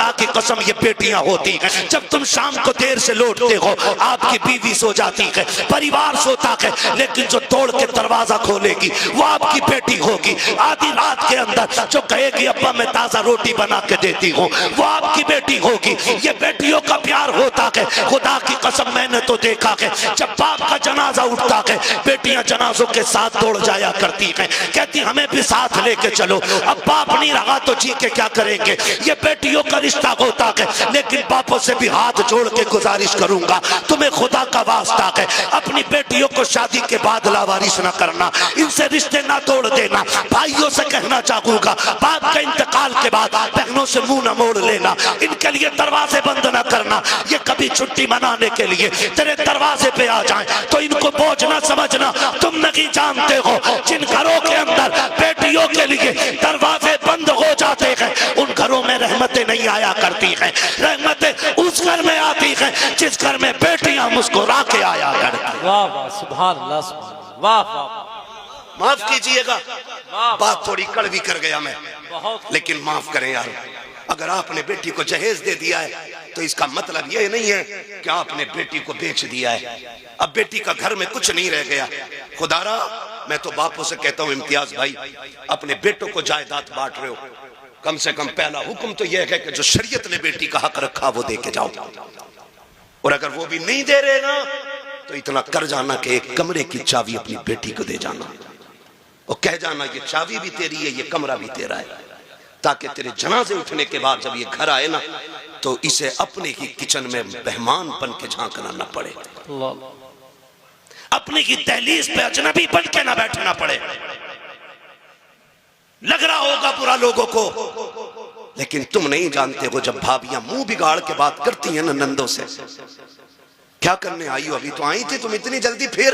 खुदा की कसम ये बेटियां होती हैं। जब तुम शाम को देर से लौटते हो, आपकी बीवी सो जाती है, परिवार सोता है, लेकिन जो तोड़ के दरवाजा खोलेगी वो आपकी बेटी होगी। आधी रात के अंदर जो कहेगी अब्बा मैं ताजा रोटी बना के देती हूँ, वो आपकी बेटी होगी। ये बेटियों का प्यार होता है। खुदा की कसम मैंने तो देखा है, जब बाप का जनाजा उठता है, बेटियां जनाजों के साथ दौड़ जाया करती हैं, कहती हमें भी साथ लेके चलो। अब बाप नहीं रहा तो जी के क्या करेंगे। ये बेटियों का रिश्ता होता है। लेकिन बापों से भी हाथ जोड़ के गुजारिश करूंगा, तुम्हें खुदा का वास्ता है, अपनी बेटियों को शादी के बाद लावारिस ना करना, इनसे रिश्ते ना तोड़ देना। भाइयों से कहना चाहूंगा, बाप के इंतकाल के बाद बहनों से मुंह न मोड़ लेना, इनके लिए दरवाजे बंद ना करना। ये कभी छुट्टी मनाने के लिए तेरे दरवाजे पे आ जाएं तो इनको बोझ ना समझना। तुम नहीं जानते हो, जिन घरों के अंदर बेटियों के लिए दरवाजे बंद हो जाते हैं, उन घरों में रहमतें नहीं आया करती हैं। रहमतें उस घर में आती हैं जिस घर में बेटियां मुस्कुरा के आया करती। वाह वाह, सुभान अल्लाह, सुभान, वाह वाह। माफ कीजिएगा, बात थोड़ी कड़वी कर गया मैं, लेकिन माफ करें यार। अगर आपने बेटी को जहेज दे दिया है तो इसका मतलब ये नहीं है कि आपने बेटी को बेच दिया है। अब बेटी का घर में कुछ नहीं रह गया। खुदारा मैं तो बापों से कहता हूँ, इम्तियाज भाई अपने बेटों को जायदाद बांट रहे हो, कम से कम पहला हुक्म तो यह है कि जो शरीयत ने बेटी का हक रखा वो दे के जाओ। और अगर वो भी नहीं दे रहे ना तो इतना कर जाना कि एक कमरे की चाबी अपनी बेटी को दे जाना और कह जाना ये चाबी भी तेरी है, ये कमरा भी तेरा है, ताकि तेरे जनाजे उठने के बाद जब ये घर आए ना तो इसे अपने ही किचन में मेहमान बन के झांकना न पड़े, अपने की दहलीज पे अजनबी बन के ना बैठना पड़े। लग रहा होगा बुरा लोगों को, लेकिन तुम नहीं जानते हो जब भाभियां मुंह बिगाड़ के बात करती हैं ना नंदों से, क्या करने आई हो, अभी तो आई थी तुम इतनी जल्दी फिर।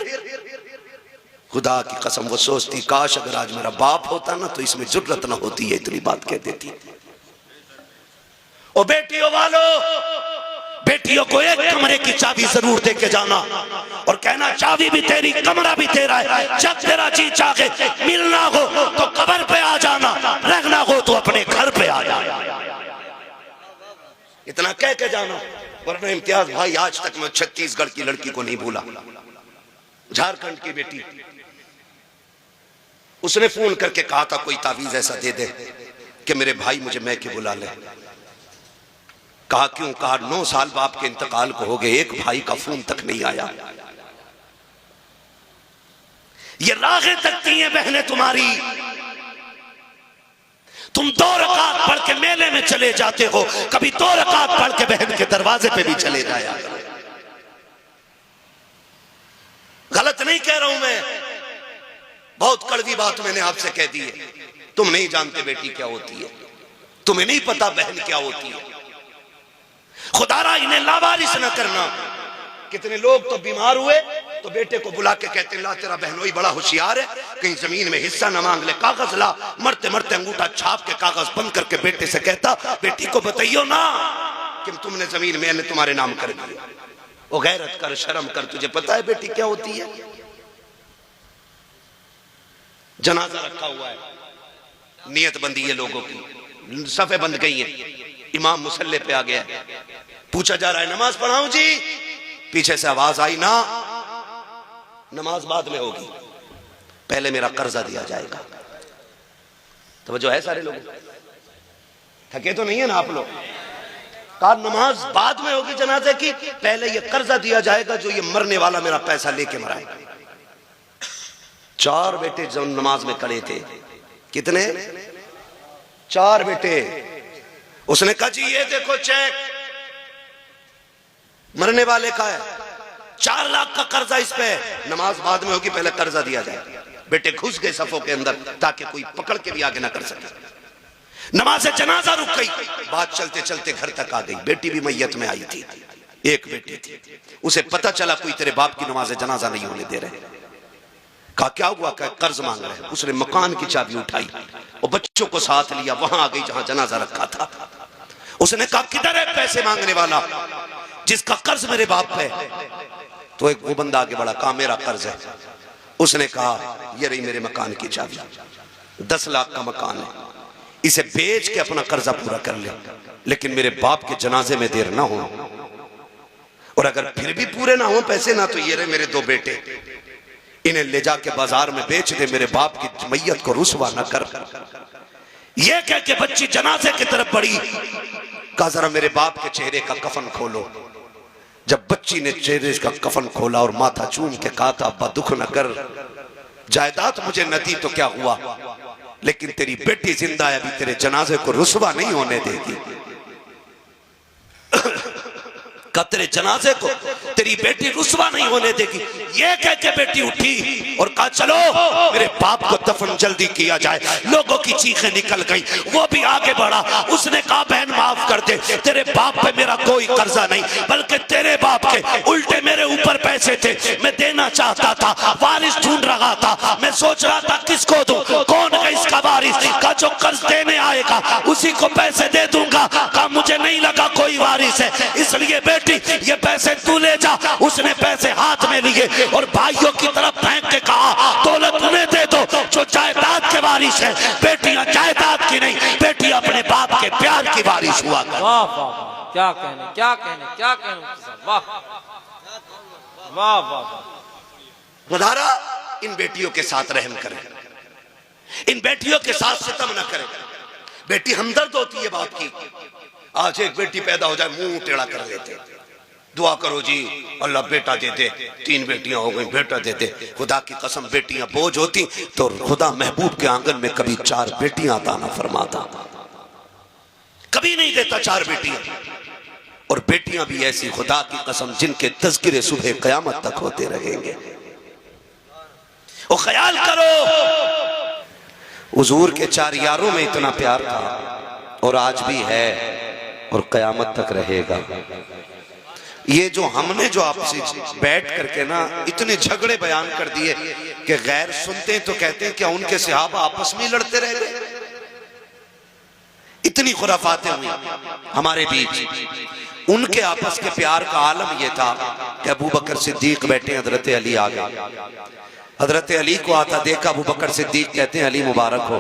खुदा की कसम वो सोचती काश अगर आज मेरा बाप होता ना तो इसमें जुर्रत ना होती है, इतनी बात कह देती। ओ बेटियों वालों, बेटियों को एक कमरे की चाबी जरूर दे के जाना और कहना चाबी भी तेरी, कमरा भी तेरा है। जब तेरा जी चाहे मिलना हो तो कब्र पे आ जाना, रहना हो तो अपने घर पे आ जाना। इतना कह के जाना, वरना इम्तियाज भाई आज तक मैं छत्तीसगढ़ की लड़की को नहीं भूला, झारखंड की बेटी। उसने फोन करके कहा था कोई तावीज ऐसा दे दे कि मेरे भाई मुझे मैके बुला ले। कहा क्यों? कहा 9 साल बाप के इंतकाल को हो गए, एक भाई का फोन तक नहीं आया। ये राहें तकती हैं बहनें तुम्हारी, तुम 2 रकात पढ़ के मेले में चले जाते हो, कभी 2 रकात पढ़ के बहन के दरवाजे पे भी चले जाया। गलत नहीं कह रहा हूं मैं, बहुत कड़वी बात मैंने आपसे कह दी है। तुम नहीं जानते बेटी क्या होती है, तुम्हें नहीं पता बहन क्या होती है। खुदारा इन्हें लावारिस न करना। कितने लोग तो बीमार हुए तो बेटे को बुला के कहते ला तेरा बहनोई बड़ा होशियार है, कहीं जमीन में हिस्सा न मांग ले, कागज ला। मरते मरते अंगूठा छाप के कागज बंद करके बेटे से कहता बेटी को बताइयो ना कि तुमने जमीन मैंने तुम्हारे नाम कर दिया। ओ गैरत कर, शर्म कर, तुझे पता है बेटी क्या होती है? जनाजा रखा हुआ है, नियत बंदी है लोगों की, सफे बंद गई है, इमाम मुसल्ले पे आ गया, पूछा जा रहा है नमाज पढ़ाऊं जी? पीछे से आवाज आई ना, नमाज बाद में होगी, पहले मेरा कर्जा दिया जाएगा। तो जो है सारे लोग थके तो नहीं है ना आप लोग? कहा नमाज बाद में होगी जनाजे की, पहले ये कर्जा दिया जाएगा जो ये मरने वाला मेरा पैसा लेके मरा है। 4 बेटे जो नमाज में खड़े थे, कितने? 4 बेटे। उसने कहा जी ये देखो चेक, मरने वाले का है, 4 लाख का कर्जा इस पे, नमाज बाद में होगी, पहले कर्जा दिया जाए। बेटे घुस गए सफों के अंदर ताकि कोई पकड़ के भी आगे ना कर सके। नमाज जनाजा रुक गई, बात चलते चलते घर तक आ गई। बेटी भी मैयत में आई थी, एक बेटी थी, उसे पता चला कोई तेरे बाप की नमाज जनाजा नहीं होने दे रहे। कहा क्या हुआ? क्या कर्ज मांग रहे हैं? उसने मकान की चाबी उठाई और बच्चों को साथ लिया, वहां आ गई जहां जनाजा रखा था। उसने कहा किधर है पैसे मांगने वाला जिसका कर्ज मेरे बाप पे? तो एक वो बंदा आगे बढ़ा, कहा मेरा कर्ज है। उसने कहा ये रही मेरे मकान की चाबी, 10 लाख का मकान है, इसे बेच के अपना कर्जा पूरा कर ले, लेकिन मेरे बाप के जनाजे में देर ना हो। और अगर फिर भी पूरे ना हो पैसे ना, तो ये रहे मेरे 2 बेटे, इन्हें ले जाके बाजार में बेच दे, मेरे बाप की मैयत को रुसवा न कर। ये कह के बच्ची जनाजे की तरफ बढ़ी, कहा जरा मेरे बाप के चेहरे का कफन खोलो। जब बच्ची ने चेहरे का कफन खोला और माथा चूम के कहा था अब्बा दुख न कर, जायदाद मुझे न दी तो क्या हुआ, लेकिन तेरी बेटी जिंदा है, अभी तेरे जनाजे को रुसवा नहीं होने देगी। तेरे जनाजे को तेरी बेटी रुसवा नहीं होने देगी। ये कह के बेटी उठी और कहा चलो मेरे बाप को दफन जल्दी किया जाए। लोगों की चीखें निकल गई, वो भी आगे बढ़ा। उसने कहा बहन माफ कर दे, तेरे बाप पे मेरा कोई कर्जा नहीं, बल्कि तेरे बाप के उल्टे मेरे ऊपर पैसे थे, मैं देना चाहता था, वारिस ढूंढ रहा था, मैं सोच रहा था किसको दूं, कौन है इसका वारिस। का जो कर्ज देने आएगा उसी को पैसे दे दूंगा। का मुझे नहीं लगा कोई वारिस है, इसलिए बेटी ये पैसे तू ले जा। उसने पैसे हाथ में लिए और भाइयों की तरफ फेंक के कहा दौलत उन्हें दे दो जो जायदाद के वारिस है। बेटियां जायदाद की नहीं, बेटी अपने बाप के प्यार की वारिस हुआ कर। वाह वाह, क्या कहने, क्या कहने, क्या कहने। वाह वाह वाह। खुदारा इन बेटियों के साथ रहम करें, इन बेटियों के साथ सितम न करें। बेटी हमदर्द होती है बाप की। आज एक बेटी पैदा हो जाए मुंह टेढ़ा कर लेते, दुआ करो जी अल्लाह बेटा दे दे। 3 बेटियां हो गई, बेटा दे दे। खुदा की कसम बेटियां बोझ होती तो खुदा महबूब के आंगन में कभी 4 बेटियां अता न फरमाता, कभी नहीं देता 4 बेटियां। और बेटियां भी ऐसी खुदा की कसम जिनके तज़किरे सुबह क़यामत तक होते रहेंगे। और ख्याल करो हुजूर के 4 यारों में इतना प्यार था और आज भी है और क़यामत तक रहेगा। ये जो हमने जो आपसे बैठ करके ना इतने झगड़े बयान कर दिए कि गैर सुनते तो कहते हैं क्या उनके सहाबा आपस में लड़ते रह गए। इतनी खुराफातें हुई हमारे बीच। उनके आपस के प्यार का आलम यह था कि अबू बकर सिद्दीक बैठे, हजरत अली आ गए। हजरत अली को आता देखा अबू बकर सिद्दीक कहते हैं अली मुबारक हो।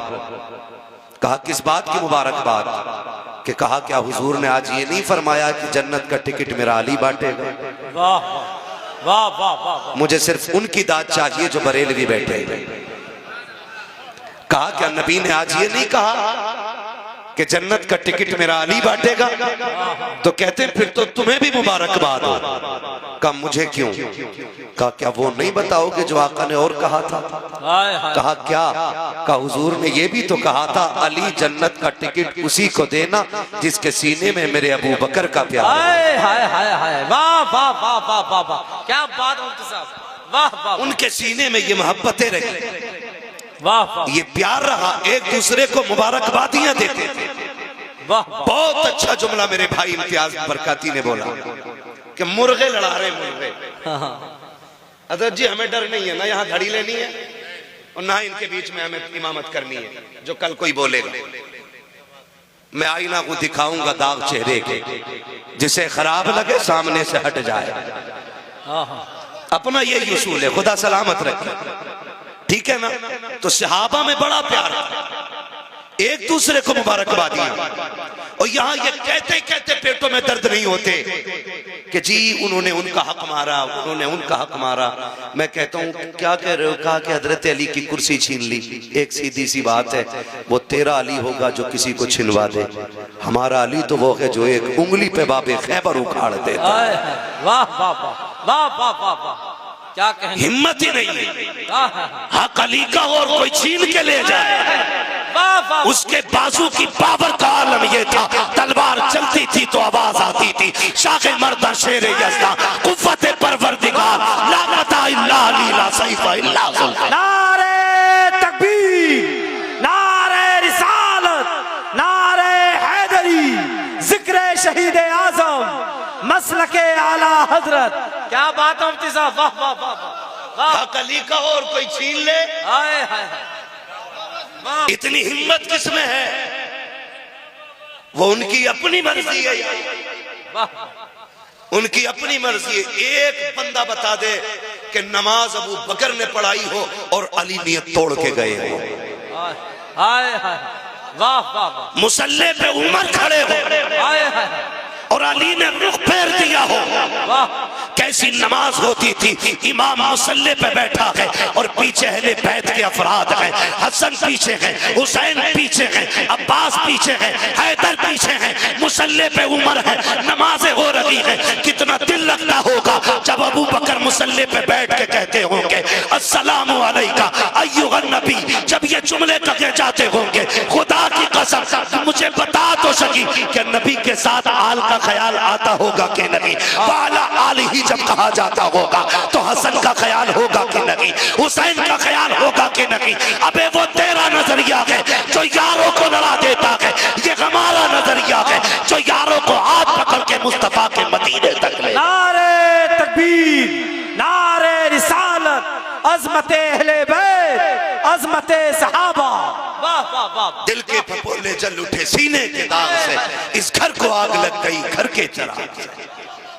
कहा किस बात की मुबारकबाद? कि कहा क्या हुजूर ने आज ये नहीं फरमाया कि जन्नत का टिकट मेरा अली बांटेगा? वाह वाह वाह वाह। मुझे सिर्फ उनकी दाद चाहिए जो बरेलवी बैठे। कहा क्या नबी ने आज ये नहीं कहा कि जन्नत का टिकट मेरा अली बांटेगा? तो कहते फिर तो तुम्हें भी मुबारकबाद हो। कहा मुझे क्यों? कहा क्या वो नहीं बताओगे जो आका ने और कहा था? कहा क्या? कहा हुजूर ने ये भी तो कहा था अली जन्नत का टिकट उसी को देना जिसके सीने में मेरे अबू बकर का प्यार है। हाय हाय हाय, वाह वाह वाह वाह वाह वाह, क्या बात मुफ्ती साहब, वाह वाह। उनके सीने में ये मोहब्बतें रही, वाह वाह, ये प्यार रहा, एक दूसरे को मुबारकबादियां देते थे। वाह। बहुत अच्छा जुमला मेरे भाई इम्तियाज बरकाती ने बोला कि मुर्गे लड़ा रहे मुर्गे। अदर जी हमें डर नहीं है, ना यहाँ घड़ी लेनी है और ना इनके बीच में हमें इमामत करनी है जो कल कोई बोलेगा। मैं आईना को दिखाऊंगा दाग चेहरे के, जिसे खराब लगे सामने से हट जाए। अपना यही उसूल है, खुदा सलामत रखे, ठीक है ना। तो सहाबा में बड़ा प्यार था, एक दूसरे को मुबारकबादियां। और यहाँ ये कहते कहते पेटों में दर्द नहीं होते कि जी उन्होंने उनका हक मारा, उन्होंने उनका हक मारा। मैं कहता हूँ क्या कह रहे हो? कहा कि हजरत अली की कुर्सी छीन ली। एक सीधी सी बात है, वो तेरा अली होगा जो किसी को छिनवा दे। हमारा अली तो वो है जो एक उंगली पे बाबे खैबर उखाड़ दे। वाह वाह वाह वाह वाह वाह, क्या कहने, हिम्मत ही नहीं है हक अली का और कोई छीन के ले जाए। उसके बाजू की पावर का आलम यह था, तलवार चलती थी तो आवाज आती थी शाखे मर्दा शेर यज़दा कुव्वत परवरदिगार ला मता इल्ला अली ला सैफ़ा इल्ला ज़ुल्फ़िकार। नारे तकबीर, नारे रिसालत, नारे हैदरी, जिक्र शहीद आज़म, मसलके आला हजरत। क्या बात है मुफ्ती साहब, वाह वाह वाह। हक अली का और कोई छीन ले, हाय हाय, इतनी हिम्मत किसमें है? वो उनकी अपनी मर्जी है, उनकी अपनी मर्जी है। एक बंदा बता दे कि नमाज अबू बकर ने पढ़ाई हो और अली नियत तोड़ के गए हो। हाय हाय, वाह वाह वाह। मुसल्ले पे उमर खड़े हो हाय हाय और अली ने रुख फेर दिया हो। वाह। कैसी नमाज होती थी। इमाम मुसल्ले पे बैठा है और पीछे अहले बैत के अफराद हैं। हसन पीछे हैं, हुसैन पीछे हैं, अब्बास पीछे हैं, हैदर पीछे हैं, मुसल्ले पे उमर है, नमाजें हो रही हैं। कितना दिल लगता होगा जब अबू बकर मुसल्ले पे बैठ के कहते होंगे अस्सलामु अलैका अय्युहन नबी। जब ये जुमले कहे जाते होंगे, खुदा की कसम मुझे बता तो सकी कि नबी के साथ आल का ख्याल आता होगा कि नहीं। वाला आल ही जब कहा जाता होगा तो हसन का ख्याल होगा कि नहीं, हुसैन का ख्याल होगा कि नहीं। अबे वो तेरा नजरिया है जो यारों को लड़ा देता है, ये हमारा नजरिया है जो यारों को हाथ पकड़ के मुस्तफा के मदीने तक ले। नारे तकबीर, नारे रिसालत, अज़मते अहले बैत, अज़मते सहाबा। वाह वाह वाह। दिल के फपोले जल उठे सीने के दाग से, इस घर को आग लग गई घर के चिराग से।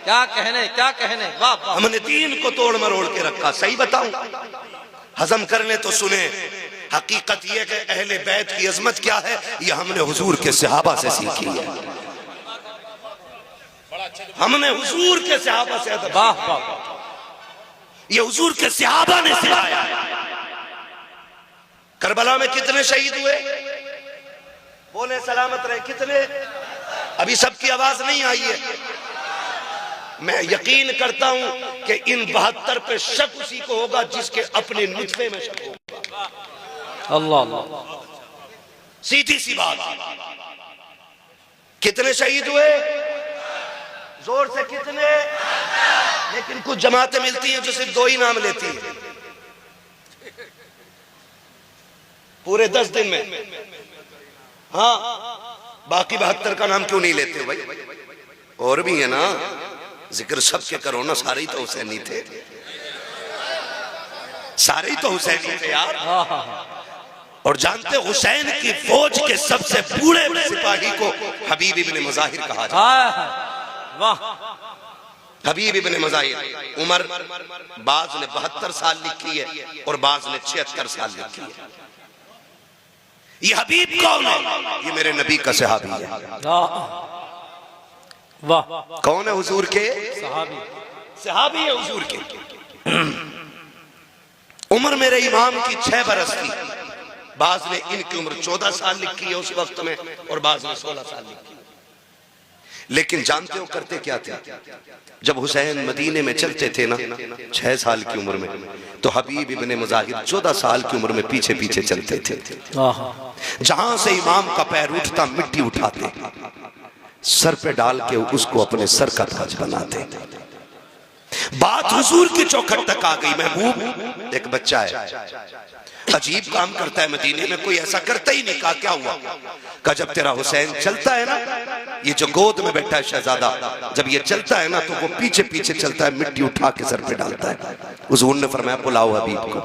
क्या कहने क्या कहने। वाह वाह। हमने दीन को तोड़ मरोड़ के रखा। सही बताऊं, हजम करने तो सुने। हकीकत यह कि अहले बैत की अजमत क्या है, यह हमने हुजूर के सहाबा से सीखी है। हमने हुजूर के सहाबा से अदब। वाह वाह। ये हुजूर के सहाबा ने सिखाया। करबला में कितने शहीद हुए, बोले सलामत रहे कितने। अभी सबकी आवाज नहीं आई है। मैं यकीन करता हूं कि इन 72 पे शक उसी को होगा जिसके अपने नुत्फे में शक होगा। अल्लाह अल्लाह। सीधी सी बात। कितने शहीद हुए, जोर से कितने। लेकिन कुछ जमातें मिलती हैं जो सिर्फ 2 ही नाम लेती हैं पूरे 10 दिन में। हाँ, बाकी 72 का नाम क्यों नहीं लेते भाई। और भी है ना, जिक्र सबके करो ना। सारे ही तो हुसैनी थे, सारे ही तो हुसैनी थे यार। और जानते हुसैन की फौज के सबसे बूढ़े सिपाही को हबीब इब्ने मुजाहिर कहा जाता है। वाह। हबीब इब्ने मुजाहिर। उमर बाज ने 72 साल लिखी है और बाज ने 76 साल लिखी है। ये हबीब कौन है, ये मेरे नबी का सहाबी है। वाह। कौन है, हुजूर के सहाबी, सहाबी है हुजूर के। उम्र मेरे इमाम की 6 बरस थी। बाज ने इनकी उम्र 14 साल लिखी है उस वक्त में और बाज ने 16 साल लिखी। लेकिन जानते हो करते क्या थे, जब हुसैन मदीने में चलते थे ना 6 साल की उम्र में, तो हबीब इब्ने मुजाहिर 14 साल की उम्र में पीछे पीछे चलते थे। जहां से इमाम का पैर उठता मिट्टी उठाते, सर पे डाल के उसको अपने सर का ताज बनाते। बात हुजूर की चौखट तक आ गई। महबूब एक बच्चा है, अजीब काम करता है मदीने में, कोई ऐसा करता ही नहीं। कहा क्या हुआ, कहा जब तेरा हुसैन चलता है ना, ये जो गोद में बैठा है शहजादा, जब ये चलता है ना तो वो पीछे पीछे चलता है, मिट्टी उठा के सर पे डालता है। हुजूर ने फरमाया बुलाओ हबीब को,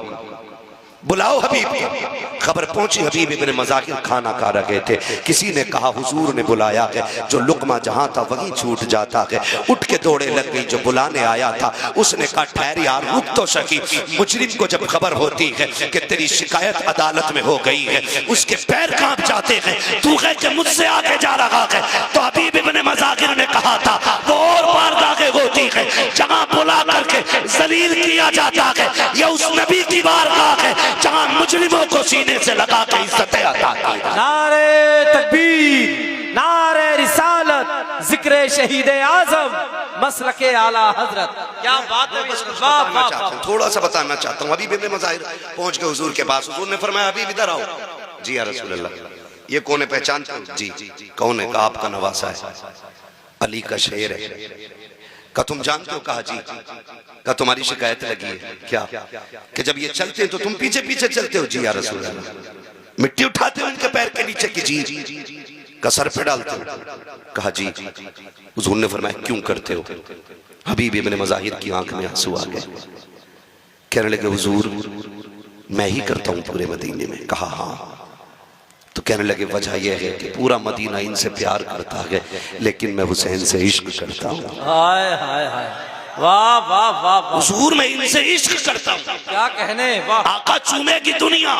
बुलाओ हबीब को। खबर पहुंची, हबीब इब्ने मुजाहिर खाना खा रहे थे। किसी ने कहा हुजूर ने बुलाया है। जो लुकमा जहां था वहीं छूट जाता है। उठ के दौड़े लग गई जो बुलाने आया था। उसने कहा ठहर यार, रुक तो सकी। मुजरिम को जब खबर होती है कि तेरी शिकायत अदालत में हो गई है, उसके पैर कांप जाते हैं। तू कह के मुझसे आगे जा रहा है। तो हबीब इब्ने मुजाहिर ने कहा था वो और बारगाहें होती है जहां बुला करके जलील किया जाता है। यह उस नबी की बारगाह है जहां मुजरिमों को सीने से लगा के इज्जतें अता की। नारे तकबीर, नारे रिसालत, जिक्र शहीद आजम, मसलके आला हजरत। क्या बात है। थोड़ा सा बताना चाहता हूँ। हबीब इब्ने मुजाहिर पहुंच गए हुजूर के पास। हुजूर ने फरमाया हबीब इधर आओ। जी या रसूल अल्लाह। ये कौन है, पहचानते हो? जी। कौन है? कहा आपका नवासा है, अली का शेर है। का तुम जानते हो? कहा जी। का तुम्हारी शिकायत लगी है क्या, कि जब ये चलते हैं तो तुम पीछे पीछे चलते हो? जी या रसूल अल्लाह। मिट्टी उठाते हो इनके पैर के नीचे की? जी। का सर पे डालते हो? कहा जी। हुजूर ने फरमाया क्यों करते हो? हबीब इब्ने मुजाहिर की आंख में आंसू आ गए। कहने लगे हुजूर मैं ही करता हूं पूरे मदीने में। कहा हाँ। तो कहने लगे वजह यह है कि पूरा मदीना इनसे प्यार करता है, लेकिन मैं हुसैन से इश्क करता हूँ। हाय हाय हाय। वाह वाह वाह वाह, हुजूर मैं इनसे इश्क करता हूँ। क्या कहने, वाह आका चूमेगी दुनिया,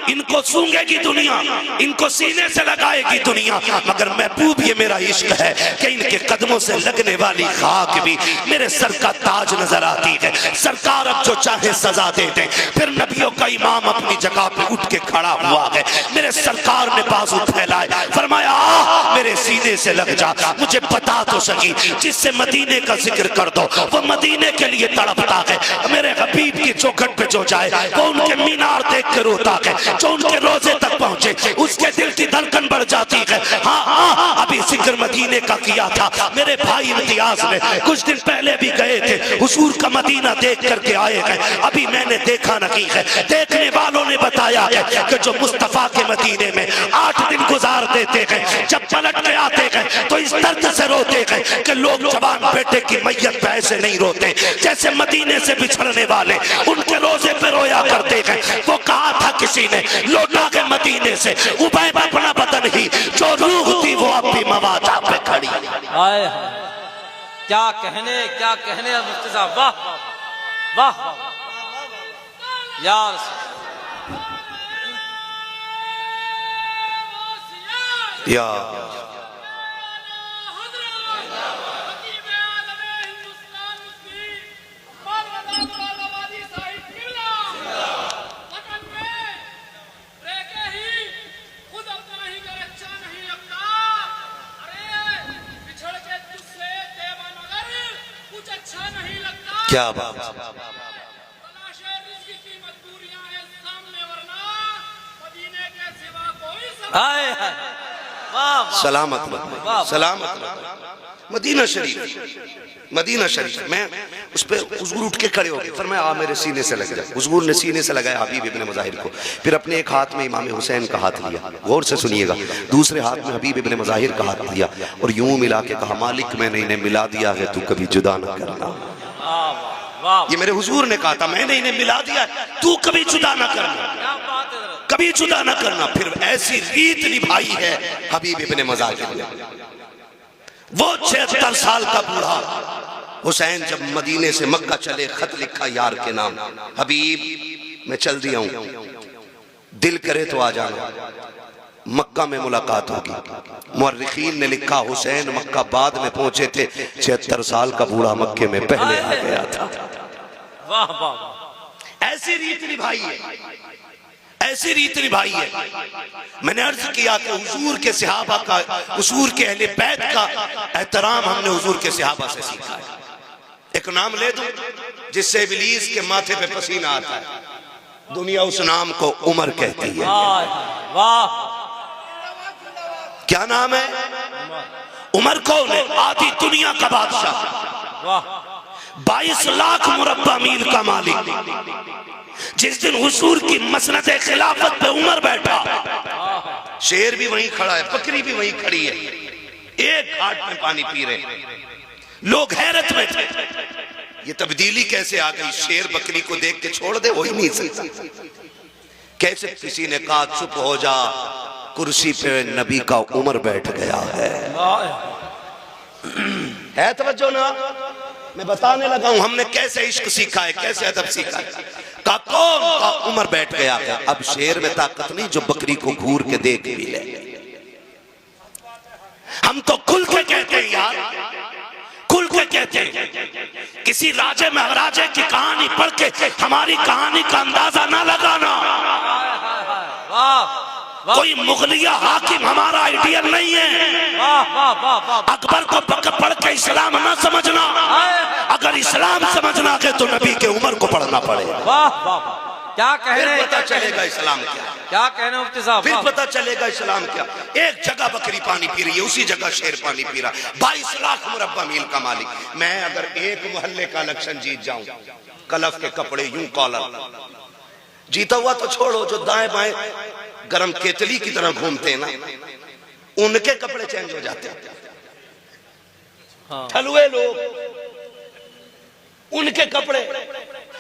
इनको सूंघेगी दुनिया, इनको सीने से लगाएगी दुनिया, मगर महबूब ये मेरा इश्क है कि इनके कदमों से लगने वाली खाक भी मेरे सर का ताज नजर आती है। सरकार अब जो चाहे सजा दे दे। फिर नबियों का इमाम अपनी जगह पे उठ के खड़ा हुआ है। मेरे सरकार ने बाजू फैलाए, फरमाया आ मेरे सीने से लग जा, मुझे बता तो सकी जिससे मदीने का जिक्र कर दो वो मदीने के लिए तड़पता है। मेरे हबीब की चौखट पे जो जाए वो उनके मीनार देख कर रोता है, जो उनके रोजे तक पहुंचे उसके दिल की धड़कन बढ़ जाती है। हाँ हाँ अभी जिक्र मदीने का किया था मेरे भाई इम्तियाज ने, कुछ दिन पहले भी गए थे, हुजूर का मदीना देख करके आए हैं। अभी मैंने देखा नहीं है, देखने वालों ने बताया है कि जो मुस्तफा के मदीने में 8 दिन गुजार देते हैं, जब पलट के आते हैं तो इस दर्द से रोते हैं कि लोग जवान बेटे की मैयत पे ऐसे नहीं रोते जैसे मदीने से बिछड़ने वाले उनके रोजे पे रोया करते हैं। वो कहा था किसी ने लौटा के मदीने से उबैद अपना बदन ही, जो रूह थी वो अब भी मवाजा पे खड़ी। हाय हाय, क्या कहने मुफ्ती साहब, वाह वाह वाह यार, या क्या बात, सलामत सलामत। मदीना शरीफ मैं उस पर हुजूर उठ के खड़े हो गए, फरमाया आ मेरे सीने से लग जा। हुजूर ने सीने से लगाया हबीब इब्ने मुज़ाहिर को, फिर अपने एक हाथ में इमाम हुसैन का हाथ लिया, गौर से सुनिएगा, दूसरे हाथ में हबीब इब्ने मुज़ाहिर का हाथ लिया और यूं मिला के कहा मालिक मैंने इन्हें मिला दिया है, तू कभी जुदा न करना। ये मेरे हुजूर ने कहा था मैंने इन्हें मिला दिया है, तू कभी जुदा न करना, कभी जुदा न करना। फिर ऐसी रीत निभाई है हबीब इब्ने मुज़ाहिर ने। वो 76 साल का बूढ़ा हुसैन जब मदीने से मक्का चले, खत लिखा यार के नाम, हबीब मैं चल दिया हूं, दिल करे तो आ जाना, मक्का में मुलाकात होगी। मुअर्रिखीन ने लिखा हुसैन मक्का बाद में पहुंचे थे, 76 साल का बूढ़ा मक्के में पहले आ गया था। वाह वाह, ऐसी रीत निभाई है, ऐसी रीत निभाई है। मैंने अर्ज किया कि हुजूर के सहाबा का, हुजूर के अहले बैत का एहतराम हमने हुजूर के सहाबा से सीखा है। एक नाम ले दूं जिससे इब्लीस के माथे पे पसीना आता है, दुनिया उस नाम को उमर कहती है। वाह, क्या नाम है? उमर कौन है? आधी दुनिया का बादशाह, 22 लाख मुरब्बा मील का मालिक। जिस दिन हुजूर की मसनद खिलाफत पे उमर बैठा, शेर भी वहीं खड़ा है, बकरी भी वहीं खड़ी है, एक घाट में पानी पी रहे, लोग हैरत में थे ये तब्दीली कैसे आ गई, शेर बकरी को देख के छोड़ दे, हो ही नहीं सकता। कैसे? किसी ने कहा चुप हो जा, कुर्सी पे नबी का उमर बैठ गया है तवज्जो ना? मैं बताने लगा हूं हमने कैसे इश्क सीखा है, कैसे अदब सीखा है। का कौन का उमर बैठ गया है। अब शेर में ताकत नहीं जो बकरी को घूर के देख भी ले। हम तो खुल के कहते हैं यार, खुल के कहते हैं। किसी राजे महाराजे की कहानी पढ़ के हमारी कहानी का अंदाजा ना लगाना। कोई मुगलिया हाकिम हमारा आइडियल नहीं है। अकबर को पढ़ के इस्लाम ना समझना, अगर इस्लाम समझना है तो नबी के उमर को पढ़ना पड़ेगा। क्या कह रहे हैं? पता चलेगा इस्लाम क्या, क्या कह रहे हैं मुफ्ती साहब? फिर पता चलेगा इस्लाम क्या। एक जगह बकरी पानी पी रही है, उसी जगह शेर पानी पी रहा। 22 लाख मुरब्बा मील का मालिक। मैं अगर एक मोहल्ले का इलेक्शन जीत जाऊं, कलफ के कपड़े यूं कॉलर, जीता हुआ तो छोड़ो, जो दाएं बाएं गरम केतली की तरह घूमते हैं ना, उनके कपड़े चेंज हो जाते हैं। ठलुए लोग, उनके कपड़े,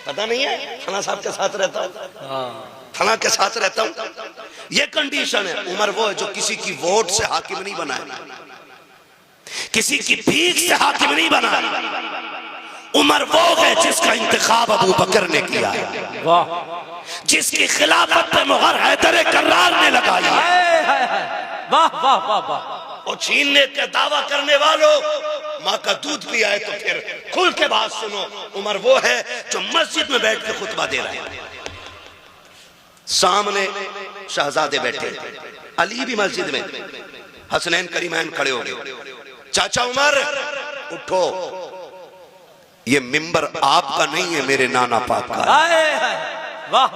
पता नहीं है, थाना साहब के साथ रहता हूं, थाना के साथ रहता हूं। ये कंडीशन है। उमर वो है जो किसी की वोट से हाकिम नहीं बना है, किसी की भीख से हाकिम नहीं बना। उमर वो है जिसका इंतखाब अबू बकर ने किया है, वाह, जिसकी खिलाफत पे मुहर हैदर कर्रार ने लगाई है। वाह वाह वाह वाह। और छीनने का दावा करने वालों, माँ का दूध पिया है तो फिर खुल के बात सुनो। उमर वो है जो मस्जिद में बैठ के खुतबा दे रहा है, सामने शहजादे बैठे, अली भी मस्जिद में, हसनैन करीमैन खड़े हो गए। चाचा उमर उठो, ये मिंबर आपका नहीं है, मेरे नाना पाक का है। वाह,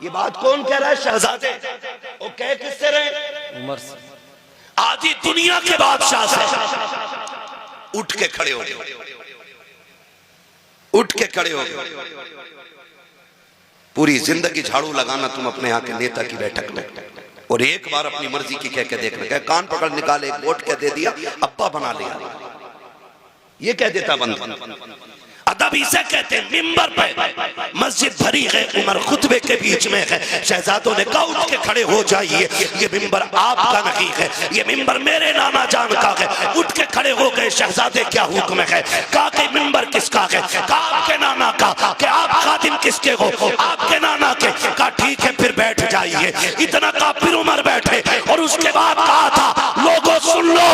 ये बात कौन कह रहा है? शहजादे। वो कह किससे रहे? उमर से। आधी दुनिया के बादशाह से। उठ के खड़े हो गए, उठ के खड़े हो गए। पूरी जिंदगी झाड़ू लगाना तुम अपने यहाँ के नेता की बैठक में, और एक बार अपनी मर्जी की कह के देखना, कह कान पकड़ निकाले, एक वोट कह दे दिया, अब्बा बना लिया, ये कह देता बंद। अदब इसे कहते हैं। मिंबर पे मस्जिद भरी है, उमर खुतबे के बीच में है, शहजादों ने कहा उठ के खड़े हो जाइए, ये मिंबर आपका नहीं है, ये मिंबर मेरे नाना जान का है। उठ के खड़े हो गए शहजादे, क्या हुक्म है? कहा कि मिंबर किसका है? कहा आपके नाना का। कि आप खादिम किसके हो? आपके नाना के। कहा ठीक है फिर बैठ जाइए। इतना कहा फिर उमर बैठे, और उसके बाद कहा था लोगों सुन लो,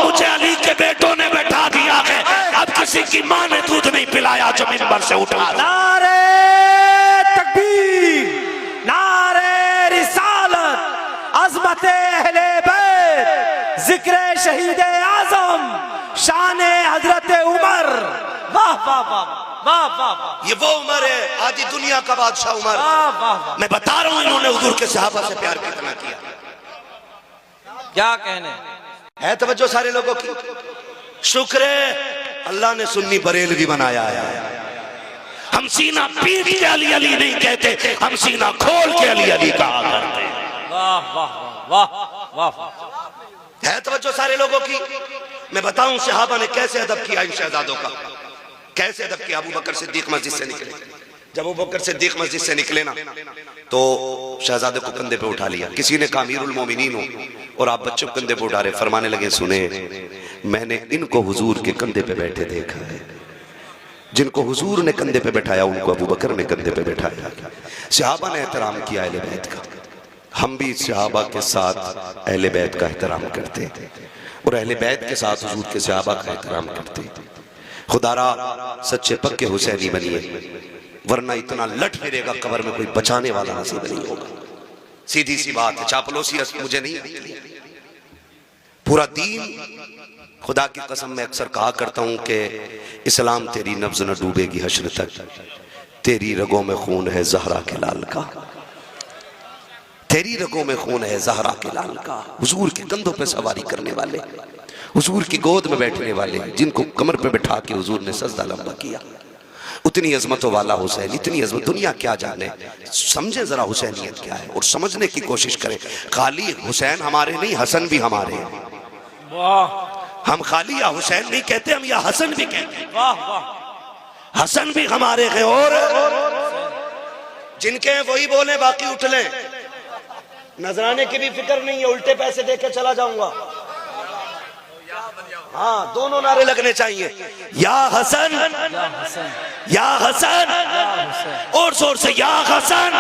मुझे अली के बेटों ने बैठा दिया है, अब किसी की मां ने दूध नहीं पिलाया जो मिंबर से उठा। नारे तकबीर, नारे रिसालत, अज़मत अहले बैत, जिक्र शहीद आज़म, शान हजरत उमर। वाह वाह वाह वाह वाह। ये वो उमर है, आधी दुनिया का बादशाह उमर। वाह वाह। मैं बता रहा हूं इन्होंने हुजूर के सहाबा से प्यार कितना किया। क्या कहने है तवज्जो सारे लोगों की? शुक्र है अल्लाह ने सुन्नी बरेलवी बनाया है। हम सीना पीट के अली अली नहीं कहते, हम सीना खोल के अली अली कहा करते। वाह वाह वाह वाह। है तवज्जो सारे लोगों की? मैं बताऊं सहाबा ने कैसे अदब किया इन शहजादों का, कैसे अदब किया। अबू बकर सिद्दीक मस्जिद से निकले, जब अबू बकर सिद्दीक मस्जिद से निकले ना, तो शहजादे को कंधे पे उठा लिया। किसी ने कहा अमीरुल मोमिनीन हो और आप बच्चों को कंधे पे उठा रहे। फरमाने लगे सुने, मैंने इनको हुजूर के कंधे पे बैठे देखा है, जिनको हुजूर ने कंधे पे बैठाया उनको अबू बकर ने कंधे पे बैठाया। सहाबा ने एहतराम किया अहले बैत का। हम भी सहाबा के साथ अहले बैत का एहतराम करते और अहले बैत के साथ हुजूर के सहाबा का एहतराम करते। खुदारा सच्चे पक्के हुसैनी बनिए, वरना इतना लट फिरेगा कब्र में कोई बचाने वाला नसीब नहीं होगा। सीधी सी बात है, चापलूसी मुझे नहीं आती। पूरा दीन, खुदा की कसम मैं अक्सर कहा करता हूं कि इस्लाम तेरी नब्ज न डूबेगी हश्र तक, तेरी रगों में खून है ज़हरा के लाल का, तेरी रगों में खून है ज़हरा के लाल का। हुजूर के कंधों पे सवारी करने वाले, हुजूर की गोद में बैठने वाले, जिनको कमर पे बैठा के हुजूर ने सजदा लंबा किया, उतनी अजमतों वाला हुसैन, इतनी अजमत दुनिया क्या जाने। समझे जरा हुसैनियत क्या है और समझने की कोशिश करें। खाली हुसैन हमारे नहीं, हसन भी हमारे हैं। हम खाली या हुसैन नहीं कहते, हम या हसन भी कहते हैं। वाह वाह। हसन भी हमारे हैं, और जिनके हैं वही बोले, बाकी उठ लें। नजराने की भी फिक्र नहीं है, उल्टे पैसे देके चला जाऊंगा। हाँ, दोनों नारे लगने चाहिए, या हसन या हसन, और जोर से या हसन।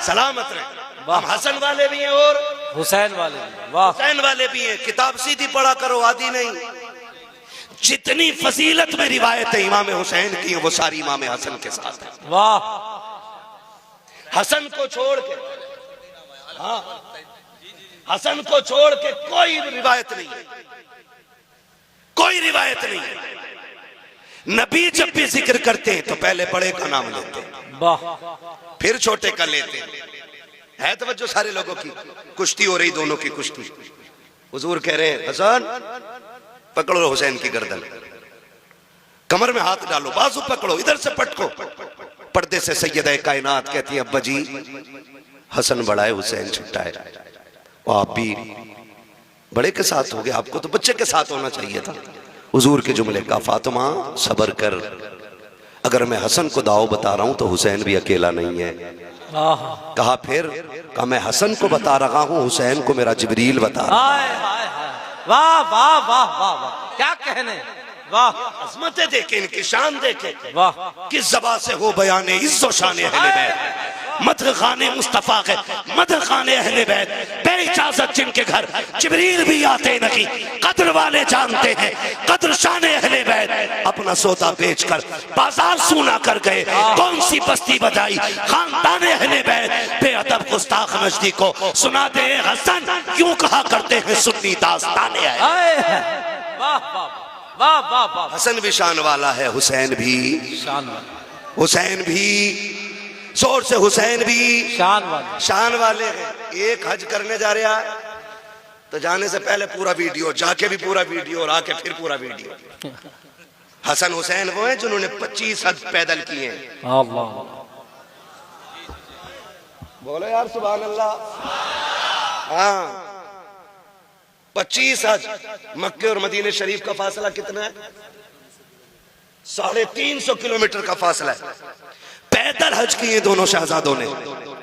सलामत रहे। हम हसन वाले भी हैं और हुसैन वाले भी। वाह, हुसैन वाले भी हैं। किताब सीधी पढ़ा करो, आदि नहीं। जितनी फजीलत में रिवायतें इमाम हुसैन की हैं, वो सारी इमाम हसन के साथ है। वाह। हसन को छोड़ के, हाँ, हसन को छोड़ के कोई रिवायत नहीं है, कोई रिवायत नहीं है। नबी जब भी जिक्र करते हैं तो पहले बड़े का नाम लेते हैं, वाह, फिर छोटे का लेते हैं। है तवज्जो सारे लोगों की? कुश्ती हो रही, दोनों की कुश्ती। हुजूर कह रहे हैं हसन पकड़ो हुसैन की गर्दन, कमर में हाथ डालो, बाजू पकड़ो, इधर से पटको। पर्दे से सैयदा कायनात कहती है अब्बा जी हसन बड़ा है, हुसैन छोटा है। आप भी बड़े के साथ हो गए, आपको तो बच्चे के साथ होना चाहिए था। हुजूर के जुमले का, फातिमा सबर कर, अगर मैं हसन को दाव बता रहा हूं तो हुसैन भी अकेला नहीं है। कहा फिर, कहा मैं हसन को बता रहा हूं, हुसैन को मेरा जिब्रील बता रहा है। वाह वाह वाह वाह वाह, क्या कहने। वाह अजमतें देखे, इनकी शान देखे। वाह किस ज़बान से हो बयाने इज्जो शान अहले बैत, मदह खाने मुस्तफ़ा के, मदह खाने अहले बैत, बेइजाजत जिनके घर जिब्रील भी आते नहीं। कद्र वाले जानते हैं कद्र शान अहले बैत। अपना सौदा बेचकर बाजार सूना कर गए, कौन सी बस्ती बजाई खानदान अहले बैत। बेअदब गुस्ताख नजदी को सुना दे हसन, यूं कहा करते हैं सुन्नी दास्ताने है। वाह वाह वाह वाह वाह। हसन भी शान वाला है, हुसैन भी शान वाला, हुसैन भी, जोर से हुसैन भी शान वाला, शान वाले हैं। एक हज करने जा रहा है तो जाने से पहले पूरा वीडियो, जाके भी पूरा वीडियो और आके फिर पूरा वीडियो। हसन हुसैन वो हैं जिन्होंने 25 हज पैदल किए हैं। अल्लाह बोलो यार सुभान अल्लाह। हाँ 25 हज। मक्के और मदीने शरीफ का फासला कितना है? 350 किलोमीटर का फासला है। पैदल हज किए दोनों शहजादों ने।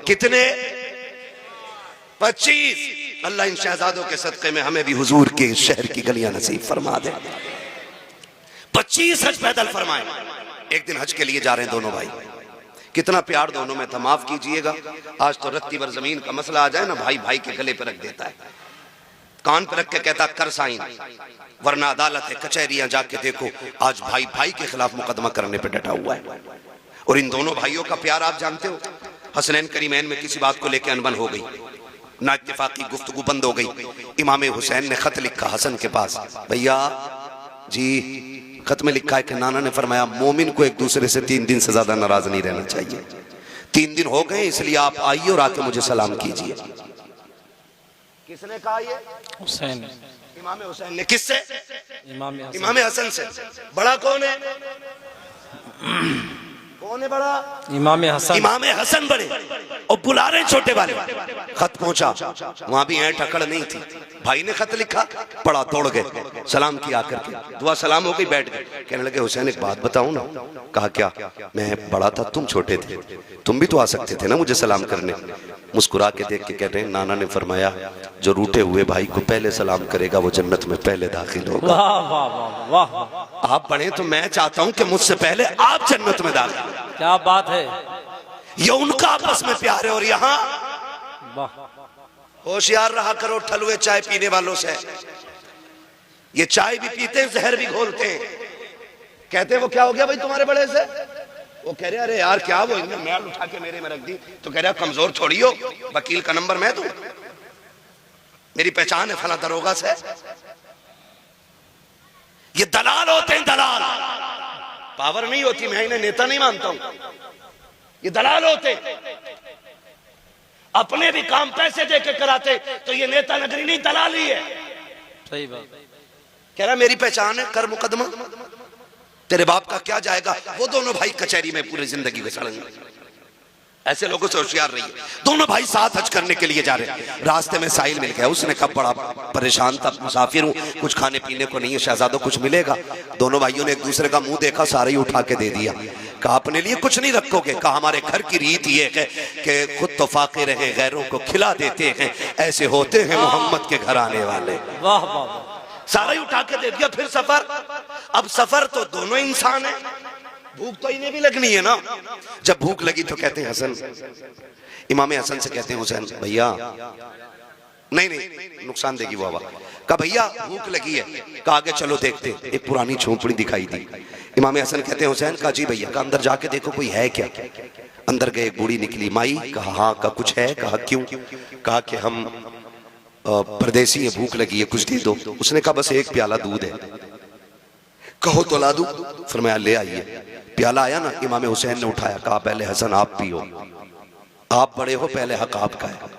कितने? 25। अल्लाह इन शहजादों के सदक़े में हमें भी हुजूर के शहर की गलियां नसीब फरमा दे। 25 हज पैदल फरमाए। एक दिन हज के लिए जा रहे हैं दोनों भाई। कितना प्यार दोनों में था, माफ कीजिएगा। आज तो रत्ती भर जमीन का मसला आ जाए ना, भाई भाई के गले पर रख देता है, कान पर रख के कहता कर साइन, वरना अदालत है कचहरियां जाके देखो, आज भाई भाई के खिलाफ मुकदमा करने पर डटा हुआ है। और इन दोनों भाइयों का प्यार आप जानते हो। हसनैन करीमैन में किसी बात को लेकर अनबन हो गई, ना इत्तेफाकी गुफ्तगू बंद हो गई। इमाम हुसैन ने खत लिखा हसन के पास, भैया जी खत में लिखा है कि नाना ने फरमाया मोमिन को एक दूसरे से 3 दिन से ज्यादा नाराज नहीं रहना चाहिए। 3 दिन हो गए, इसलिए आप आइए और आके मुझे सलाम कीजिए। किसने कहा ये? हुसैन, इमाम हुसैन ने। किससे? इमाम हसन से। बड़ा कौन है? कौन है बड़ा? इमाम हसन। इमाम हसन बड़े और बुला रहे छोटे वाले। खत पहुंचा, वहां भी ऐट अकड़ नहीं थी। भाई ने खत लिखा, पढ़ा, तोड़ गए, सलाम किया करके, दुआ सलाम हो गई, बैठ गए। कहने लगे हुसैन एक बात बताऊं ना? कहा क्या? मैं बड़ा था, तुम छोटे थे, तुम भी तो आ सकते थे ना मुझे सलाम करने। मुस्कुरा के देख के कह रहे हैं नाना ने फरमाया जो रूठे हुए भाई को पहले सलाम करेगा वो जन्नत में पहले दाखिल होगा। वाह वाह वाह वाह। आप बड़े तो मैं चाहता हूं कि मुझसे पहले आप जन्नत में दाखिल। क्या बात है। ये उनका आपस में प्यार है। और यहाँ होशियार रहा करो ठलुए चाय पीने वालों से। ये चाय भी पीते हैं, जहर भी घोलते हैं। कहते हैं वो क्या हो गया भाई तुम्हारे बड़े से? वो कह रहे अरे यार क्या वो इन्हें मैल उठा के मेरे में रख दी। तो कह रहा कमजोर थोड़ी हो, वकील का नंबर मैं दूं, मेरी पहचान है फला दरोगा से। ये दलाल होते हैं, दलाल। पावर नहीं होती, मैं इन्हें नेता नहीं मानता हूं। ये दलाल होते, अपने भी काम पैसे दे के कराते, तो ये नेता नगरी नहीं, दलाली है। सही बात। कह रहा मेरी पहचान है, कर मुकदमा, तेरे बाप का क्या जाएगा। वो दोनों भाई कचहरी में पूरी जिंदगी गुजारेंगे। ऐसे लोगों से होशियार रहिए। दोनों भाई साथ हज करने के लिए जा रहे हैं। रास्ते में साहिल मिल गया। उसने कहा बड़ा परेशान था, मुसाफिर हूँ, कुछ खाने पीने को नहीं है, शहजादों कुछ मिलेगा? दोनों भाइयों ने एक दूसरे का मुंह देखा, सारे ही उठा के दे दिया। कहा अपने लिए कुछ नहीं रखोगे? कहा हमारे घर की रीत ये है कि खुद तो फाके रहे, गैरों को खिला देते हैं, ऐसे होते हैं मोहम्मद के घर आने वाले। वाह वाह। सारा ही उठा के दे दिया। फिर सफर। अब सफर तो दोनों इंसान है, भूख तो इन्हें भी लगनी है ना। जब भूख लगी तो कहते हैं हसन, इमाम हसन से कहते हैं हुसैन भैया नहीं नुकसान देगी वो हवा। कहा भैया भूख लगी है। कहा आगे चलो देखते। एक पुरानी झोंपड़ी दिखाई दी। इमाम हसन कहते हैं हुसैन का जी भैया, का अंदर जाके देखो कोई है क्या। अंदर गए, एक बूढ़ी निकली। माई? कहा हाँ। का कुछ है? कहा क्यों? कहा कि हम परदेसी है, भूख लगी है, कुछ दे दो। उसने कहा बस एक प्याला दूध है। कहो तो ला दूं? फरमाया ले आइए। प्याला आया ना, इमाम हुसैन ने उठाया। कहा पहले हसन आप पियो, आप बड़े हो, पहले हक आपका है।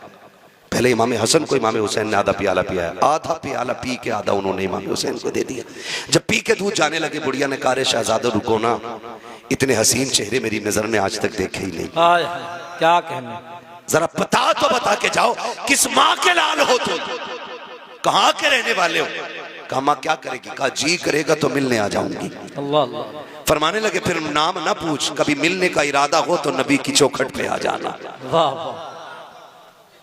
पहले इमाम हसन को इमाम हुसैन ने आधा प्याला पिया। आधा प्याला पी के आधा उन्होंने इमाम हुसैन को दे दिया। जब पी के दूध जाने लगे, बुढ़िया ने कहा रे शहजादा रुको ना, इतने हसीन चेहरे मेरी नजर ने आज तक देखे ही नहीं। क्या कहने, जरा बता तो बता के जाओ, किस माँ के लाल हो तुम, कहाँ के रहने वाले हो? कहा माँ क्या करेगी? कहा जी करेगा तो मिलने आ जाऊंगी। अल्लाह। फरमाने लगे फिर नाम ना पूछ, कभी मिलने का इरादा हो तो नबी की चौखट पे आ जाना। वाह वाह।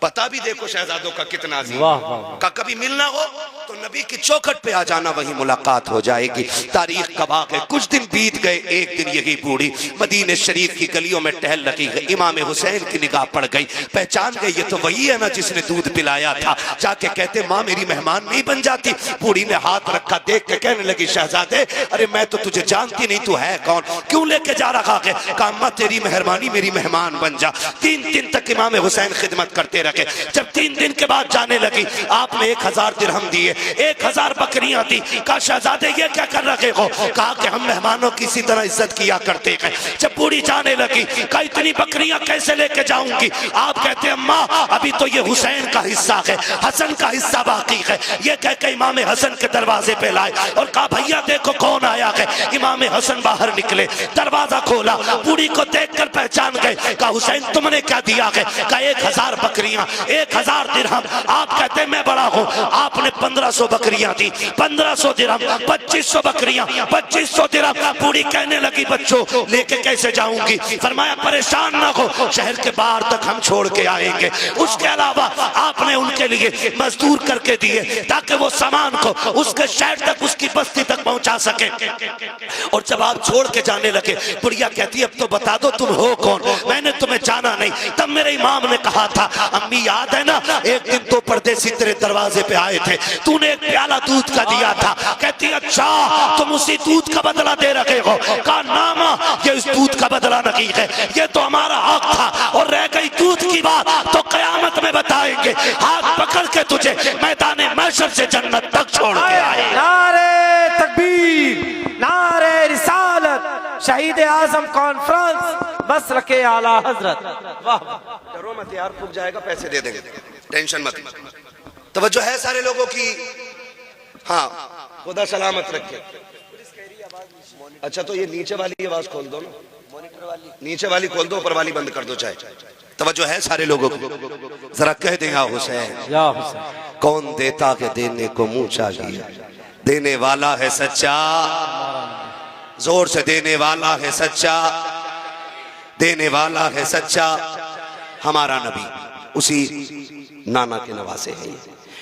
पता भी देखो शहजादों का कितना अजीम। वाह वाह। का कभी मिलना हो तो नबी की चौखट पे आ जाना, वही मुलाकात हो जाएगी। तारीख का वाक़ है, कुछ दिन बीत गए, एक दिन यही बूढ़ी मदीने शरीफ की गलियों में टहल रही है। इमाम हुसैन की निगाह पड़ गई, पहचान गई ये तो वही है ना जिसने दूध पिलाया था। जाके कहते माँ मेरी मेहमान नहीं बन जाती। बूढ़ी ने हाथ रखा, देख के कहने लगी शहजादे अरे मैं तो तुझे जानती नहीं, तू है कौन, क्यों लेके जा रखा है? कहा अम्मा तेरी मेहरबानी, मेरी मेहमान बन जा। 3 दिन तक इमाम हुसैन खिदमत करते रहे। जब 3 दिन के बाद जाने लगी, आपने 1000 दिरहम दिए, 1000 बकरियां दी। कहा शहजादे ये क्या कर रहे हो? कहा कि हम मेहमानों की इसी तरह इज्जत किया करते हैं। जब बूढ़ी जाने लगी, कहा इतनी बकरियां कैसे लेके जाऊंगी? आप कहते अम्मा अभी तो ये हुसैन का हिस्सा है, हसन का हिस्सा बाकी है। ये कह के इमाम हसन के दरवाजे पे लाए और कहा भैया देखो कौन आया है। इमाम हसन बाहर निकले, दरवाजा खोला, बूढ़ी को देखकर पहचान गए। कहा हुसैन तुमने क्या दिया है? कहा 1000 बकरियां, 1000 दिरहम। आप कहते मैं बड़ा हूं, आपने 1500 बकरियां दी, 1500 दिरहम, 2500 बकरियां, 2500 दिरहम। बूढ़ी कहने लगी बच्चों लेके कैसे जाऊंगी? फरमाया परेशान ना हो, शहर के बाहर तक हम छोड़ के आएंगे। उसके अलावा आपने उनके लिए मजदूर करके दिए ताकि वो सामान को उसके शहर तक, उसकी बस्ती तक पहुंचा सके। और जब आप छोड़ के जाने लगे, बुढ़िया कहती अब तो बता दो तुम हो कौन, मैंने तुम्हें जाना नहीं। तब मेरे इमाम ने कहा था अम्मी याद है ना एक दिन तो परदेसी तेरे दरवाजे पे आए थे, तूने एक प्याला दूध का दिया था। कहती अच्छा तुम उसी दूध का बदला दे रहे हो? कहा ना मां ये इस दूध का बदला नहीं है, ये तो हमारा हक था। और रह गई दूध की बात तो कयामत में बताएंगे, हाथ पकड़ के तुझे मैदान महशर से जन्नत तक छोड़ के आए। नारे तकबीर, नारे रिसालत, शहीद आजम कॉन्फ्रेंस, बस रखे आला हजरत। वाह डरो मत यार, खुद जाएगा, पैसे दे देंगे, टेंशन मत। तवज्जो है सारे लोगों की? हाँ खुदा सलामत रखे। अच्छा तो ये नीचे वाली आवाज खोल दो ना, मॉनिटर वाली नीचे वाली खोल दो, ऊपर वाली बंद कर दो चाहे। तवज्जो है सारे लोगों को? जरा कह दे या हुसैन, या हुसैन। कौन देता के देने को मुंह चाहिए, देने वाला है सच्चा, जोर से देने वाला है सच्चा, देने वाला है सच्चा। हमारा नबी उसी नाना के नवासे हैं।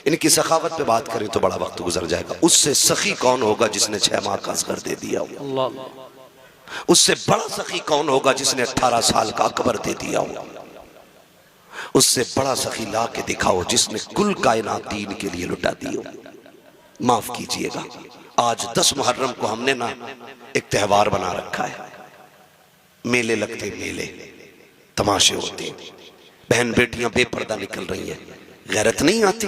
इनकी सखावत पे बात करें तो बड़ा वक्त गुजर जाएगा। उससे सखी कौन होगा जिसने 6 माह का असगर दे दिया हो? उससे बड़ा सखी कौन होगा जिसने 18 साल का अकबर दे दिया हो? उससे बड़ा सखी ला के दिखाओ जिसने कुल कायनात दीन के लिए लुटा दी हो। माफ कीजिएगा, आज 10 मुहर्रम को हमने ना एक त्योहार बना रखा है। मेले लगते, मेले तमाशे होते, बहन बेटियां बेपर्दा निकल रही हैं। गैरत नहीं आती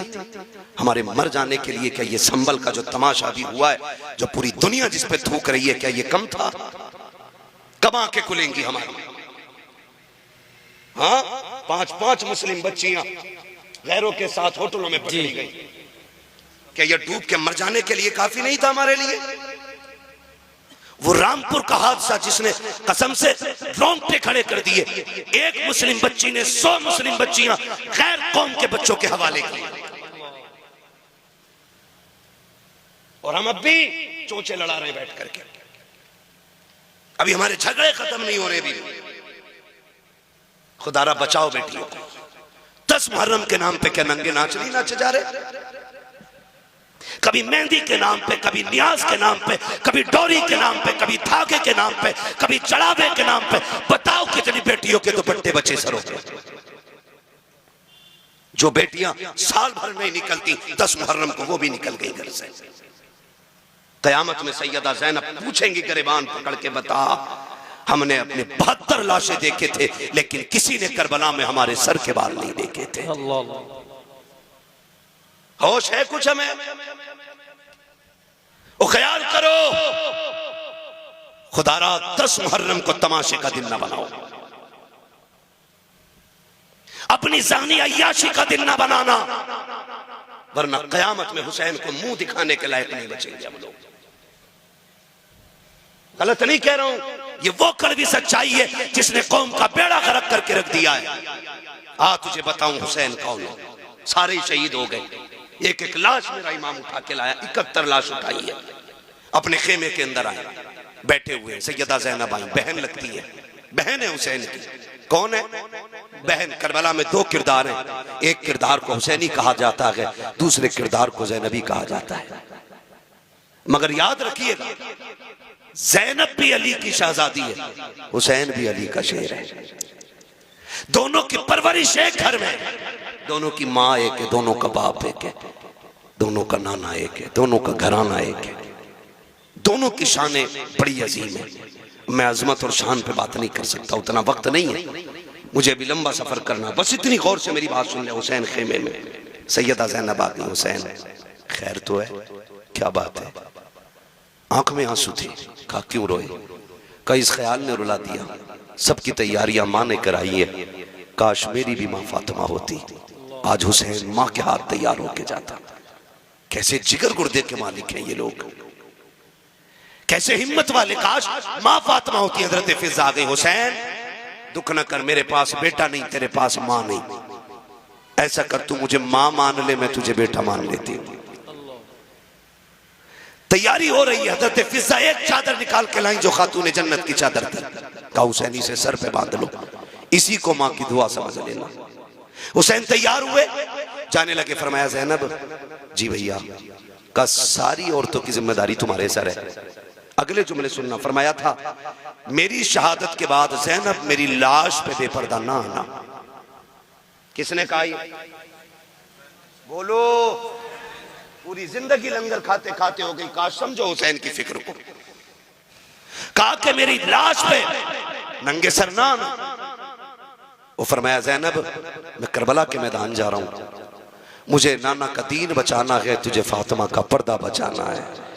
हमारे मर जाने के लिए? क्या ये संबल का जो तमाशा भी हुआ है, जो पूरी दुनिया जिस पे थूक रही है, क्या ये कम था? कब आंखें खुलेंगी हमारी? हाँ 5-5 मुस्लिम बच्चियां गैरों के साथ होटलों में पकड़ी गई। क्या ये डूब के मर जाने के लिए काफी नहीं था हमारे लिए? वो रामपुर का हादसा जिसने कसम से रोंगटे खड़े कर दिए, एक मुस्लिम बच्ची ने 100 मुस्लिम बच्चियां गैर कौम के बच्चों के हवाले की, और हम अब भी चोंचे लड़ा रहे बैठ करके। अभी हमारे झगड़े खत्म नहीं हो रहे भी। खुदारा बचाओ बेटियों को। 10 मुहर्रम के नाम पे क्या नंगे नाच नहीं नाचे जा रहे? कभी मेहंदी के नाम पे, कभी न्याज के नाम पे, कभी डोरी के नाम पे, कभी धागे के नाम पे, कभी चढ़ावे के नाम पे। बताओ कितनी बेटियों के दुपट्टे बचे सरों पे? जो बेटियां साल भर नहीं निकलती, 10 मुहर्रम को वो भी निकल गई घर से। कयामत में सैयदा ज़ैनब पूछेंगी गिरबान पकड़ के, बता हमने अपने 72 लाशें देखे थे लेकिन किसी ने करबला में हमारे सर के बाल नहीं देखे थे। होश है कुछ हमें? वो ख्याल करो, खुदारा 10 मुहर्रम को तमाशे का दिन ना बनाओ, अपनी जानी अय्याशी का दिन ना बनाना, वरना कयामत में हुसैन को मुंह दिखाने के लायक नहीं बचेंगे हम लोग। गलत नहीं कह रहा हूं, ये वो कड़वी सच्चाई है जिसने कौम का बेड़ा गर्क करके रख दिया है। आ तुझे बताऊं हुसैन कौन है? सारे शहीद हो गए, एक एक लाश मेरा इमाम उठा के लाया, 71 लाश उठाई है। अपने खेमे के अंदर आए, बैठे हुए सैयदा ज़ैनब आई, बहन लगती है, बहन है हुसैन की। कौन है? बहन। करबला में दो किरदार हैं, एक किरदार को हुसैनी कहा जाता है, दूसरे किरदार को ज़ैनबी कहा जाता है। मगर याद रखिएगा, ज़ैनब भी अली की शहजादी है, हुसैन भी अली का शेर है। दोनों की परवरिश एक घर में, दोनों की माँ एक है, दोनों का बाप एक है, दोनों का नाना एक है, दोनों का घराना एक है, दोनों की शानें बड़ी अजीम है। मैं अजमत और शान पे बात नहीं कर सकता, उतना वक्त नहीं है, मुझे भी लंबा सफर करना। बस इतनी गौर से मेरी बात सुन ले। हुसैन खेमे में, सैयदा ज़ैनब आ गई। हुसैन खैर तो है? क्या बात है? आंख में आंसू थे। कहा क्यों रोए? कहा इस ख्याल ने रुला दिया, सबकी तैयारियां माँ ने कराई है, काश मेरी भी माँ फातिमा होती, आज हुसैन माँ के हाथ तैयार होके जाता। कैसे जिगर गुर्दे के मालिक हैं ये लोग, कैसे हिम्मत वाले। काश माँ फातिमा होती। हजरत फिजा आ गई, हुसैन दुख न कर, मेरे पास बेटा नहीं, तेरे पास माँ नहीं, ऐसा कर तू मुझे माँ मान ले, मैं तुझे बेटा मान लेती हूँ। तैयारी हो रही है। हजरत फिजा एक चादर निकाल के लाई जो खातून जन्नत की चादर थी। कहा हुसैन इसे सर पे बांध लो, इसी को माँ की दुआ समझ लेना। हुसैन तैयार हुए, जाने लगे। फरमाया ज़ैनब जी भैया, का सारी औरतों की जिम्मेदारी तुम्हारे सर है। अगले जुमले सुनना। फरमाया था मेरी शहादत के बाद ज़ैनब मेरी लाश पे बेपर्दा ना आना। किसने कहा? बोलो। पूरी जिंदगी लंगर खाते खाते हो गई, काश समझो हुसैन की फिक्र को। कहा कि मेरी लाश पे नंगे सर ना आना। वो फरमाया ज़ैनब मैं करबला के मैदान जा रहा हूं, मुझे नाना का दीन बचाना है, तुझे फातिमा का पर्दा बचाना है।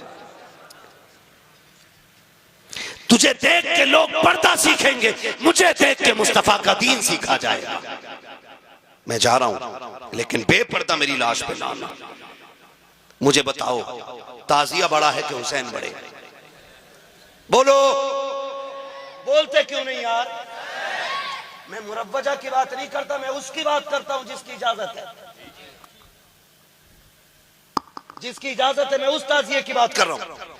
तुझे देख के लोग पर्दा सीखेंगे, मुझे देख के मुस्तफा का दीन सीखा जाएगा। मैं जा रहा हूं, लेकिन बेपर्दा मेरी लाश पे लाना। मुझे बताओ ताजिया बड़ा है कि हुसैन बड़े? बोलो। बोलते क्यों नहीं यार? मैं मुरव्वजा की बात नहीं करता, मैं उसकी बात करता हूं जिसकी इजाजत है, जिसकी इजाजत है, मैं उस ताजिए की बात कर रहा हूं।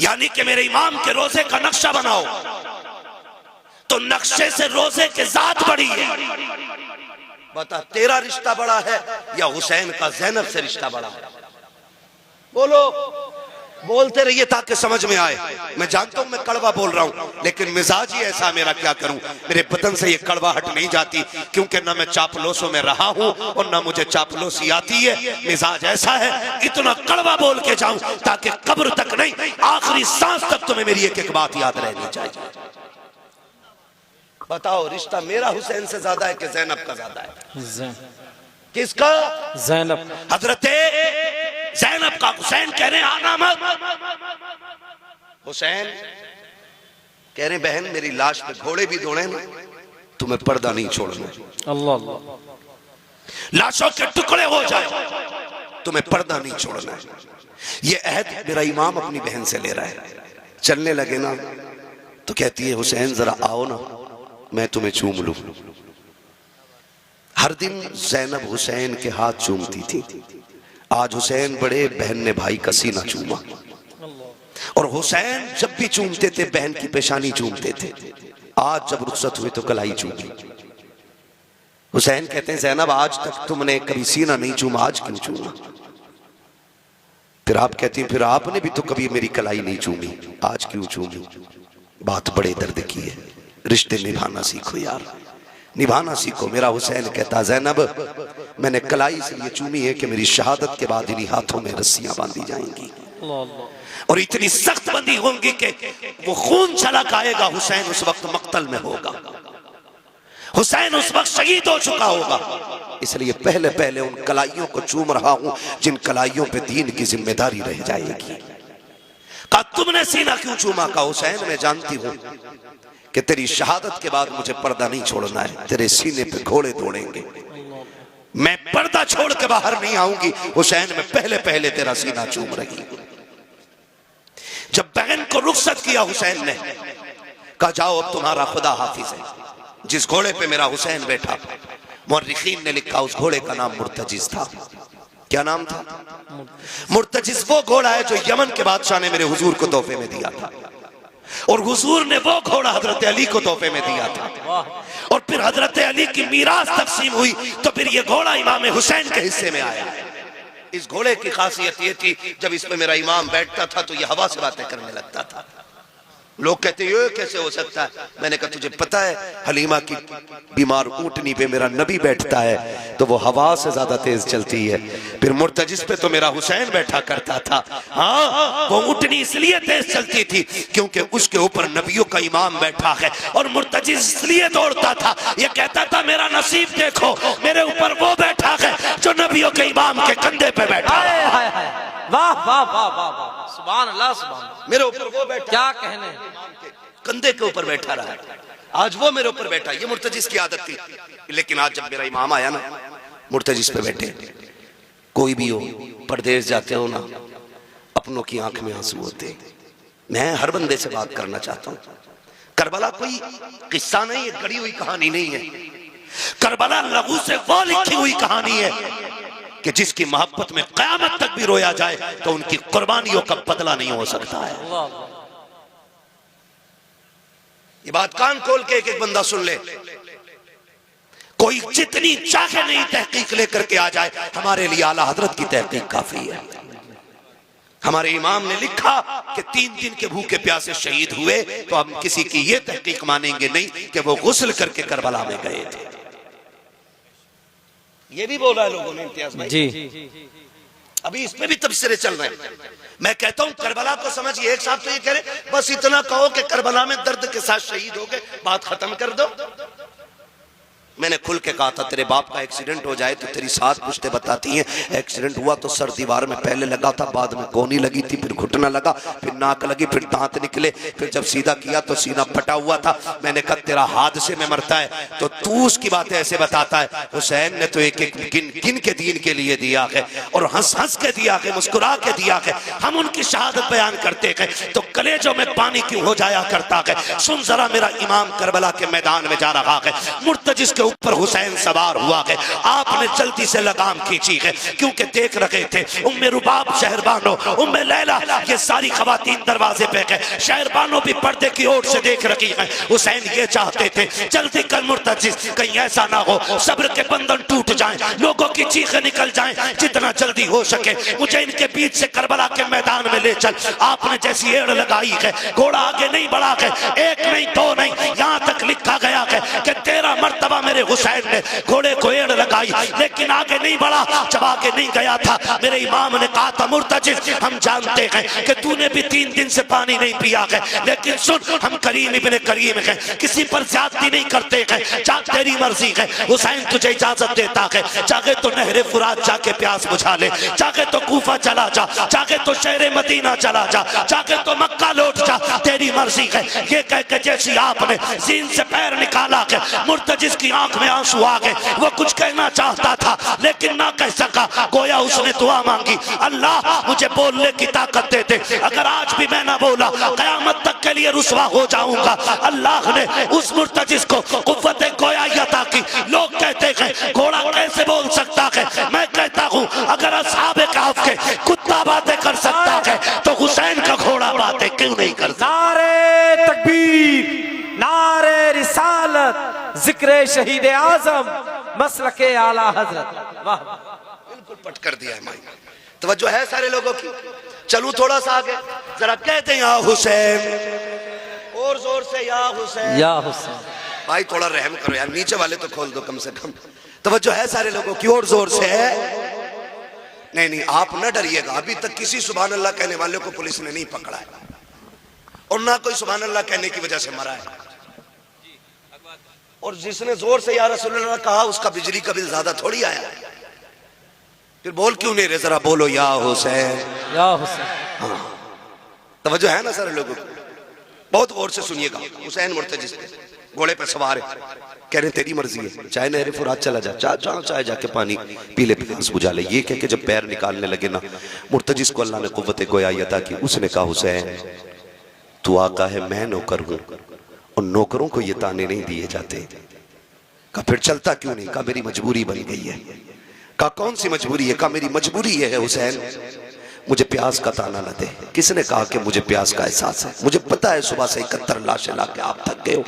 यानी कि मेरे इमाम के रोजे का नक्शा बनाओ तो नक्शे से रोजे के जात बड़ी है। बता तेरा रिश्ता बड़ा है या हुसैन का ज़ैनब से रिश्ता बड़ा है? बोलो। बोलते रहिए ताकि समझ में आए। मैं जानता हूं मैं कड़वा बोल रहा हूं, लेकिन मिजाज ही ऐसा मेरा, क्या करूं। मेरे बदन से ये कड़वाहट नहीं जाती, क्योंकि ना मैं चापलोसों में रहा हूं और ना मुझे चापलोसी आती है। मिजाज ऐसा है, इतना कड़वा बोल के जाऊं ताकि कब्र तक नहीं, आखिरी सांस तक तुम्हें मेरी एक एक बात याद रहनी चाहिए। बताओ रिश्ता मेरा हुसैन से ज्यादा है कि ज़ैनब का ज्यादा है? किसका? ज़ैनब। हजरत ज़ैनब का। हुसैन कह रहे आना मत। हुसैन कह रहे बहन मेरी लाश पे घोड़े भी दौड़े ना, तुम्हें पर्दा नहीं छोड़ना। अल्लाह। लाशों के टुकड़े हो जाए, तुम्हें पर्दा नहीं छोड़ना है। ये अहद मेरा इमाम अपनी बहन से ले रहा है। चलने लगे ना तो कहती है हुसैन जरा आओ ना, मैं तुम्हें चूम लूं। हर दिन ज़ैनब हुसैन के हाथ चूमती थी, आज हुसैन बड़े, बहन ने भाई का सीना चूमा। और हुसैन जब भी चूमते थे बहन की पेशानी चूमते थे, आज जब रुखसत हुई तो कलाई चूमी। हुसैन कहते हैं ज़ैनब आज तक तुमने कभी सीना नहीं चूमा, आज क्यों चूमा? फिर आप कहती हैं फिर आपने भी तो कभी मेरी कलाई नहीं चूमी, आज क्यों चूमी? बात बड़े दर्द की है। रिश्ते निभाना सीखो यार, निभाना सीखो। मेरा हुसैन कहता ज़ैनब मैंने कलाई से ये चूमी है कि मेरी शहादत के बाद इन्हीं हाथों में रस्सियां बांधी जाएंगी और इतनी सख्त बंदी होंगी कि वो खून छलक आएगा। हुसैन उस वक्त मक्तल में होगा, हुसैन उस वक्त शहीद हो चुका होगा। इसलिए पहले पहले उन कलाइयों को चूम रहा हूं जिन कलाइयों पे दीन की जिम्मेदारी रह जाएगी। कहा तुमने सीना क्यों चूमा? का हुसैन मैं जानती हूं कि तेरी शहादत के बाद मुझे पर्दा नहीं छोड़ना है, तेरे सीने पे घोड़े दौड़ेंगे, मैं पर्दा छोड़ के बाहर नहीं आऊंगी। हुसैन मैं पहले पहले तेरा सीना चूम रही हूं। जब बहन को रुखसत किया हुसैन ने, कहा जाओ अब तुम्हारा खुदा हाफिज है। जिस घोड़े पे मेरा हुसैन बैठा, मुर्रिखीन ने लिखा उस घोड़े का नाम मुर्तजिज था। क्या नाम था? मुर्तजिज। वो घोड़ा है जो यमन के बादशाह ने मेरे हुजूर को तोहफे में दिया था। और हुजूर ने वो घोड़ा हजरत अली को तोहफे में दिया था। और फिर हजरत अली की मीरास तकसीम हुई तो फिर ये घोड़ा इमाम हुसैन के हिस्से में आया। इस घोड़े की खासियत ये थी, जब इसमें मेरा इमाम बैठता था तो ये हवा से बातें करने लगता था। लोग कहते ये कैसे हो सकता है? मैंने कहा तुझे पता है हलीमा की बीमार ऊंटनी पे मेरा नबी बैठता है तो वो हवा से ज्यादा तेज चलती है। फिर मुर्तजिस पे तो मेरा हुसैन बैठा करता था। हाँ, वो ऊंटनी इसलिए तेज चलती थी क्योंकि उसके ऊपर नबियों का इमाम बैठा है। और मुर्तजिस इसलिए दौड़ता था, ये कहता था मेरा नसीब देखो, मेरे ऊपर वो बैठा है जो नबियों के इमाम के कंधे पे बैठा है। वाह वाह वाह वाह वाह, सुभान अल्लाह सुभान अल्लाह। मेरे ऊपर वो बैठा, क्या कहने, कंधे के ऊपर बैठा रहा है, आज वो मेरे ऊपर बैठा। ये मुर्तजिस की आदत थी। लेकिन आज जब मेरा इमाम आया ना, मुर्तजिस पे बैठे, कोई भी हो, परदेश जाते हो ना, अपनों की आंख में आंसू होते। मैं हर बंदे से बात करना चाहता हूँ। करबला कोई किस्सा नहीं है, गढ़ी हुई कहानी नहीं है। करबला लहू से वो लिखी हुई कहानी है कि जिसकी मोहब्बत में क़यामत तक भी रोया जाए तो उनकी कुर्बानियों का बदला नहीं हो सकता है। ये बात कान खोल के एक एक बंदा सुन ले। कोई जितनी चाहे नहीं तहकीक लेकर के आ जाए, हमारे लिए आला हजरत की तहकीक काफी है। हमारे इमाम ने लिखा कि 3 दिन के भूखे प्यासे शहीद हुए तो हम किसी की ये तहकीक मानेंगे नहीं कि वो गुस्ल करके करबला में गए थे। ये भी बोला है लोगों ने, इम्तियाज भाई जी। अभी इसमें भी तबसरे चल रहे हैं। मैं कहता हूं करबला को समझिए। एक साहब तो ये कह रहे बस इतना कहो कि करबला में दर्द के साथ शहीद हो गए, बात खत्म कर दो। मैंने खुल के कहा था तेरे बाप का एक्सीडेंट हो जाए तो तेरी 7 पुश्तें बताती हैं एक्सीडेंट हुआ तो सर दीवार में पहले लगा था, बाद में कोहनी लगी थी, फिर घुटना लगा, फिर नाक लगी, फिर दांत निकले, फिर जब सीधा किया तो सीना फटा हुआ था। मैंने कहा तेरा हादसे में मरता है तो तू उसकी बातें ऐसे बताता है। हुसैन ने तो एक एक गिन के दीन के लिए दिया है और हंस हंस के दिया है, मुस्कुरा के दिया है। हम उनकी शहादत बयान करते हैं तो कलेजों में पानी क्यों हो जाया करता है। सुन जरा, मेरा इमाम करबला के मैदान में जा रहा है, मुर्तजिस के ऊपर हुसैन सवार हुआ है। आपने जल्दी से लगाम खींची है क्योंकि देख रहे थे उम्मे रुबाब, शहरबानो, उम्मे लैला, ये सारी खवातीन दरवाजे पे गए। शहरबानो भी पर्दे की ओर से देख रही हैं। हुसैन ये चाहते थे जल्दी कर मुर्तजिस, कहीं ऐसा ना हो सब्र के बंधन टूट जाएं, लोगों की चीखें निकल जाएं। जितना जल्दी हो सके मुझे इनके बीच से करबला के मैदान में ले चल। आपने जैसी एड़ लगाई है, घोड़ा आगे नहीं बढ़ा है, 1 नहीं 2 नहीं, यहाँ तक लिखा गया है कि 13 मर्तबा मेरे हुसैन ने घोड़े को एड़ लगाई, लेकिन आगे नहीं बढ़ा। जब आगे नहीं गया था मेरे इमाम ने कहा था मुर्तजिस, हम जानते हैं कि तूने भी 3 दिन से पानी नहीं पिया है, लेकिन सुन हम करीम इब्ने करीम हैं, किसी पर ज्यादती नहीं करते हैं, जा तेरी मर्जी है। हुसैन तुझे इजाजत देता है, चाहे तो नहरे फुरात जाके प्यास बुझा ले, चाहे तो कूफा चला जा, चाहे तो शहर मदीना चला जा, चाहे तो मक्का लौट जा, तेरी मर्जी है। ये कह के जैसी आपने जीन से पैर निकाला है, मुर्तजिस की आंख में आंसू आ गए। वो कुछ कहना चाहता था लेकिन ना कह सका। गोया उसने दुआ मांगी, अल्लाह मुझे बोलने की ताकत दे दे, अगर आज भी मैं ना बोला कयामत तक के लिए रुसवा हो जाऊंगा। अल्लाह ने उस मुर्तजिस को कुव्वत गोयाई अता की। लोग कहते हैं घोड़ा कैसे बोल सकता है, मैं कहता हूँ अगर असहाबे कहफ के कुत्ता बातें कर सकता है तो हुसैन का घोड़ा बातें क्यों नहीं कर सकता। नारे तकबीर, नारे रिसालत, जिक्र शहीद आजम, मसलके आला हजरत। वाह, बिल्कुल पट कर दिया है माई। तवज्जो है सारे लोगों की। चलूं थोड़ा सा आगे, जरा कहते हैं या हुसैन, और जोर से या हुसैन, या हुसैन। भाई थोड़ा रहम करो यार, नीचे वाले तो खोल दो कम से कम। तवज्जो है सारे लोगों की, और जोर से है। नहीं नहीं आप न डरिएगा, अभी तक किसी सुभान अल्लाह कहने वाले को पुलिस ने नहीं पकड़ा है और ना कोई सुभान अल्लाह कहने की वजह से मरा है। और जिसने जोर से या रसूलुल्लाह कहा उसका बिजली का बिल ज्यादा थोड़ी आया। फिर बोल क्यों नहीं रहे, जरा बोलो या हुसैन, या हुसैन। हाँ तवज्जो है ना सारे लोगों को, बहुत गौर से सुनिएगा। हुसैन मुर्तजिस घोड़े पे सवार है, कह रहे तेरी मर्जी है, चाहे नहरे फुरात चला जा, चाहे जाके पानी पी ले, प्यास बुझा ले। ये कह के जब पैर निकालने लगे ना, मुर्तजिस को अल्लाह ने कुव्वत गोयाई अता की। उसने कहा हुसैन तू आका है, मैं नौकर हूं और नौकरों को ये ताने नहीं दिए जाते। कहा फिर चलता क्यों नहीं? कहा मेरी मजबूरी बन गई है। कहा कौन सी मजबूरी है? कहा मेरी मजबूरी ये है हुसैन, मुझे प्यास का ताना न दे। किसने कहा कि मुझे प्यास का एहसास है? मुझे पता है सुबह से 71 लाशें लाके आप थक गए हो।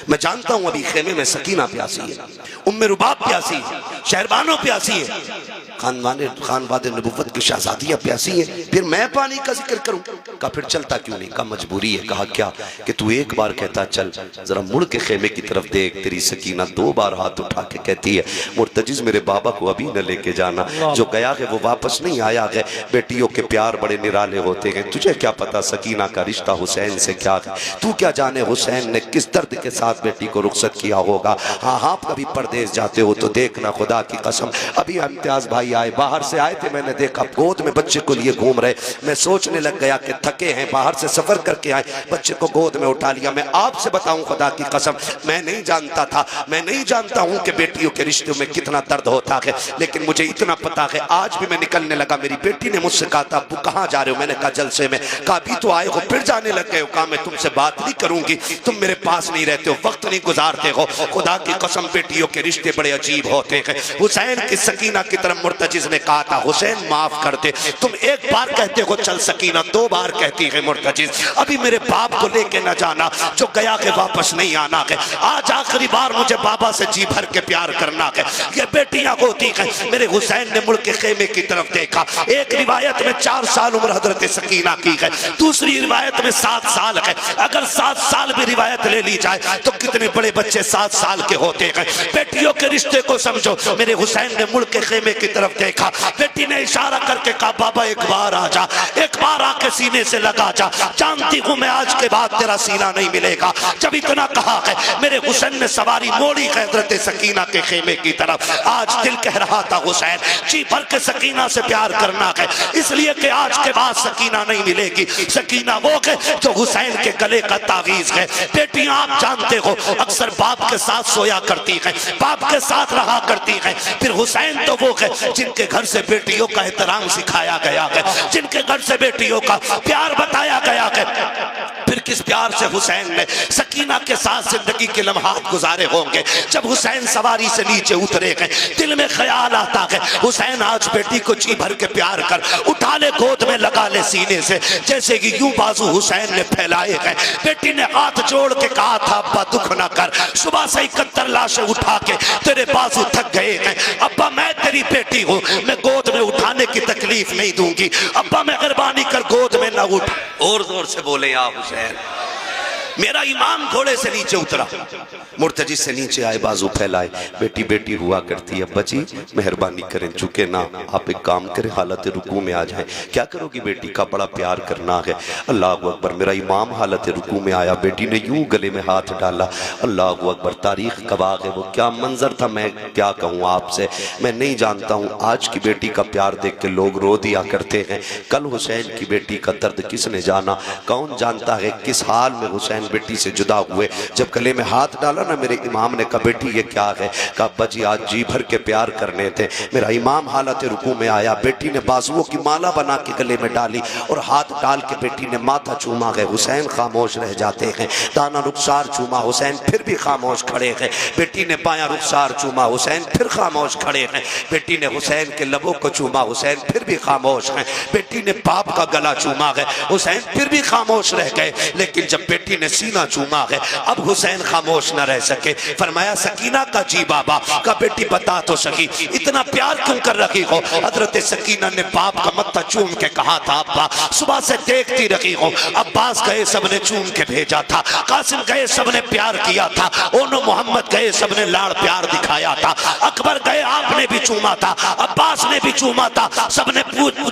मैं जानता हूं अभी खेमे में सकीना प्यासी है, उम्मे रुबाब प्यासी है, शहरबानो प्यासी है, खानवादे नबुव्वत की शहजादियां प्यासी हैं। फिर मैं पानी का जिक्र करूं? कहा फिर चलता क्यों नहीं? कहा मजबूरी है। कहा क्या? कि तू एक बार कहता चल, जरा मुड़ के खेमे की तरफ देख, तेरी सकीना 2 बार हाथ उठा के कहती है मुर्तजिज मेरे बाबा को अभी न लेके जाना, जो गया है वो वापस नहीं आया है। बेटियों के प्यार बड़े निराले होते हैं, तुझे क्या पता सकीना का रिश्ता हुसैन से क्या है? तू क्या जाने हुसैन ने किस दर्द के साथ बेटी को रुखसत किया होगा। हाँ आप कभी परदेश जाते हो तो देखना, खुदा की कसम अभी इम्तियाज भाई आए, बाहर से आए थे, मैंने देखा गोद में बच्चे को लिए घूम रहे। मैं सोचने लग गया कि थके हैं, बाहर से सफर करके आए, बच्चे को गोद में उठा लिया। मैं आपसे बताऊं खुदा की कसम मैं नहीं जानता था, मैं नहीं जानता हूं कि बेटियों के रिश्तों में कितना दर्द होता है, लेकिन मुझे इतना पता है आज भी मैं निकलने लगा, मेरी बेटी ने मुझसे कहा था अब्बू कहाँ जा रहे हो? मैंने कहा जलसे में। कहा अभी तो आए हो फिर जाने लग गए हो? कहा मैं तुमसे बात नहीं करूंगी, तुम मेरे पास नहीं रहते हो, वक्त नहीं गुजारते हो। खुदा की कसम बेटियों के रिश्ते बड़े अजीब होते हैं। हुसैन की सकीना की तरफ मुर्तजिज ने कहा था हुसैन माफ कर दे, तुम एक बार कहते हो चल सकीना, 2 बार कहती है मुर्तजिज। अभी मेरे बाप को लेके न जाना, जो गया के वापस नहीं आना है। आज आखिरी बार मुझे बाबा से जी भर के प्यार करना है। ये बेटियां होती हैं। मेरे हुसैन ने मुड़ के खेमे की तरफ देखा। एक रिवायत में 4 साल उम्र हजरत सकीना की है, दूसरी रिवायत में 7 साल है। अगर 7 साल भी रिवायत ले ली जाए तो कितने बड़े बच्चे 7 साल के होते हैं। बेटियों के रिश्ते को समझो। मेरे हुसैन ने मुड़ के खेमे की तरफ देखा, बेटी ने इशारा करके कहा बाबा एक बार आ जा, एक बार आके सीने से लगा जा, जानती हूं मैं आज के बाद तेरा सीना नहीं मिलेगा। जब इतना कहा है मेरे हुसैन ने सवारी मोड़ी हजरत सकीना के खेमे की तरफ। आज दिल कह रहा था हुसैन जी भर के सकीना से प्यार करना है, इसलिए कि आज के बाद सकीना नहीं मिलेगी। सकीना वो है जो हुसैन के गले का तावीज है। बेटियां आप जानते हो अक्सर बाप के साथ सोया करती हैं, बाप के साथ रहा करती हैं। फिर हुसैन तो वो है जिनके घर से बेटियों का एहतराम सिखाया गया है, जिनके घर से बेटियों का प्यार बताया गया है। फिर किस प्यार से हुसैन ने सकीना के साथ जिंदगी के लम्हात गुजारे होंगे। जब हुसैन सवारी से नीचे उतरे गए, दिल में ख्याल आता है हुसैन आज बेटी को जी भर के प्यार कर, उठा ले गोद में लगा ले सीने से, जैसे कि यूं बाजू हुसैन ने फैलाए गए। बेटी ने हाथ जोड़ के कहा था अब्बा दुख ना कर, सुबह से 71 लाशें उठा के तेरे बाजू थक गए हैं। अब्बा मैं तेरी बेटी हूँ, मैं गोद में उठाने की तकलीफ नहीं दूंगी। अब्बा मेहरबानी कर गोद में ना उठ। और जोर से बोले या हुसैन। मेरा इमाम घोड़े से नीचे उतरा, मुर्तजी से नीचे आए, बाजू फैलाए। बेटी बेटी हुआ करती है, बची मेहरबानी करें, चुके ना, आप एक काम करें हालत रुकू में आ जाए। क्या करोगी? बेटी का बड़ा प्यार करना है। अल्लाह अकबर। मेरा इमाम हालत रुकू में आया, बेटी ने यूं गले में हाथ डाला। अल्लाह अकबर। तारीख गवाह है वो क्या मंजर था, मैं क्या कहूँ आपसे, मैं नहीं जानता हूँ। आज की बेटी का प्यार देख के लोग रो दिया करते हैं, कल हुसैन की बेटी का दर्द किसने जाना। कौन जानता है किस हाल में हुसैन बेटी से जुदा हुए। जब गले में हाथ डाला ना मेरे इमाम ने कहा बेटी ये क्या है? कहा अब्बा जी आज जी भर के प्यार करने थे। मेरा इमाम हालत रुकू में आया, बेटी ने बाजुओं की माला बना के गले में डाली और हाथ डाल के बेटी ने माथा चूमा गए। हुसैन खामोश रह जाते हैं। दाना रुखसार चूमा, हुसैन फिर भी खामोश खड़े हैं। बेटी ने बायां रुखसार चूमा, हुसैन फिर खामोश खड़े हैं। बेटी ने हुसैन के लबों को चूमा, हुसैन फिर भी खामोश हैं। बेटी ने बाप का गला चूमा है, हुसैन फिर भी खामोश रह गए। लेकिन जब बेटी ने सीना चूमा है अब हुसैन खामोश न रह सके। फरमाया सकीना का जी बाबा का, बेटी बता तो सकी इतना प्यार क्यों कर रही हो? हजरत सकीना ने बाप का मत्था चूम के कहा था अब्बा सुबह से देखती रही हो, अब्बास गए सबने चूम के भेजा था, कासिम गए सबने प्यार किया था, ओनो मोहम्मद गए सबने लाड़ प्यार दिखाया था, अकबर गए आपने भी चूमा था, अब्बास ने भी चूमा था, सबने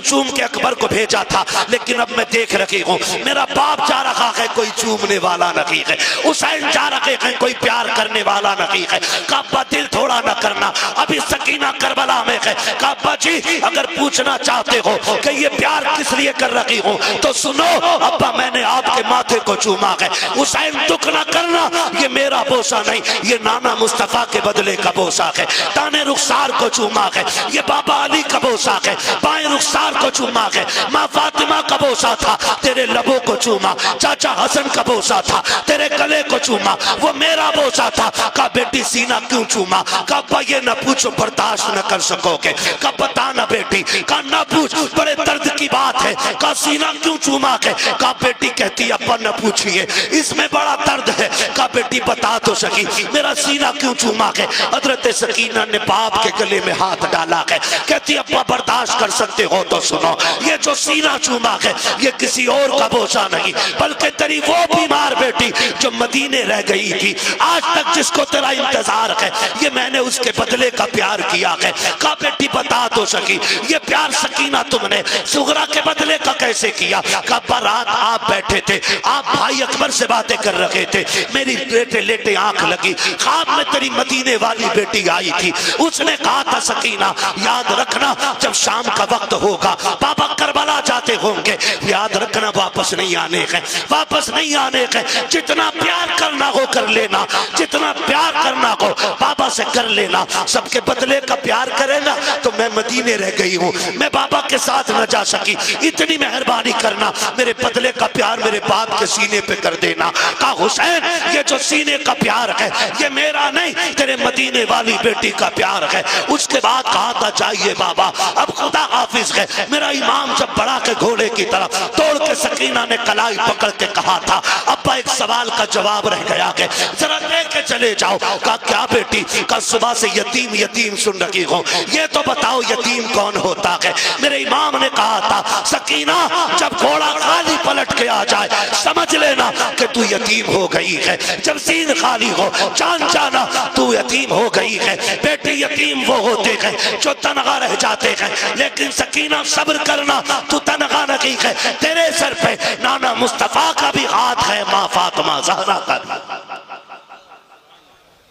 चूम के अकबर को भेजा था। लेकिन अब मैं देख रही हूँ मेरा बाप जा रहा है, कोई चूमने वाला नहीं है। हुसैन जा रहे हैं, कोई प्यार करने वाला नहीं है। काबा दिल थोड़ा न करना, अभी सकीना करबला में है। काबा जी अगर पूछना चाहते हो कि ये प्यार किस लिए कर रही हूँ तो सुनो अब्बा मैंने आपके माथे को चूमा है। हुसैन दुख ना करना, ये मेरा बोसा नहीं, ये नाना मुस्तफा के बदले का बोसा है। दाने रुखसार को चूमा है, ये बाबा अली का बोसा है। बाएं रुखसार को चूमा है, माँ फातिमा का बोसा था, तेरे लबों को चूमा। चाचा हसन का बोसा बोसा था, तेरे गले को चूमा, वो मेरा बोसा था। कहा बेटी सीना क्यों चूमा? कहा ये न पूछो, बर्दाश्त न कर सकोगे। कहा बता ना बेटी। कहा ना पूछ, बड़े दर्द की बात है। कहा सीना क्यों चूमा के? कहा बेटी कहती अब्बा न पूछिए, इसमें बड़ा दर्द है। कहा बेटी बता तो सकी, मेरा सीना क्यों चूमा के? हजरत सकीना ने बाप के गले में हाथ डाला के कहती अब्बा बर्दाश्त कर सकते हो तो सुनो, ये जो सीना चूमा है ये किसी और का बोझा नहीं, बल्कि तेरी वो बीमार बेटी जो मदीने रह गई थी, आज तक जिसको तेरा इंतजार है, ये मैंने उसके बदले का प्यार किया है। कहा बेटी बता तो सकी, ये प्यार सकीना तुमने सुगरा के बदले का कैसे किया? कहा रात आप बैठे थे, आप भाई अकबर से बातें कर रहे थे, मेरी लेटे लेटे आंख लगी, ख्वाब में तेरी मदीने वाली बेटी आई थी, उसने कहा था सकीना याद रखना जब शाम का वक्त होगा बाबा करबला जाते होंगे, याद रखना वापस नहीं आने का, वापस नहीं आने का, जितना प्यार करना हो कर लेना, जितना प्यार करना हो बाबा से कर लेना, सबके बदले का प्यार करेगा तो मैं मदीने रह गई हूँ, मैं बाबा के साथ न जा सकी, इतनी मेहरबानी करना, मेरे बदले का प्यार मेरे बाप के सीने पे कर देना। कहा हुसैन ये जो सीने का प्यार है ये मेरा नहीं, तेरे मदीने वाली बेटी का प्यार है। उसके बाद कहा था चाहिए बाबा अब खुदा हाफिज है, मेरा इमाम जब बढ़ा के घोड़े की तरफ तोड़ के सकीना ने कलाई पकड़ के कहा था अब्बा एक सवाल का जवाब रह गया है, जरा लेके चले जाओ। कहा क्या बेटी? कल सुबह से यतीम यतीम सुन रही हो, ये तो बताओ यतीम कौन होता है? मेरे इमाम ने कहा था सकीना जब घोड़ा खाली पलट के आ जाए समझ लेना कि तू यतीम हो गई है, जब सीन खाली हो जान जाना तू यतीम हो गई है। बेटी यतीम वो होते हैं जो तनहा रह जाते हैं, लेकिन सकीना सब्र करना तू तनहा नहीं है, तेरे सर पे नाना मुस्तफा का भी हाथ है, माँ फातिमा ज़हरा का।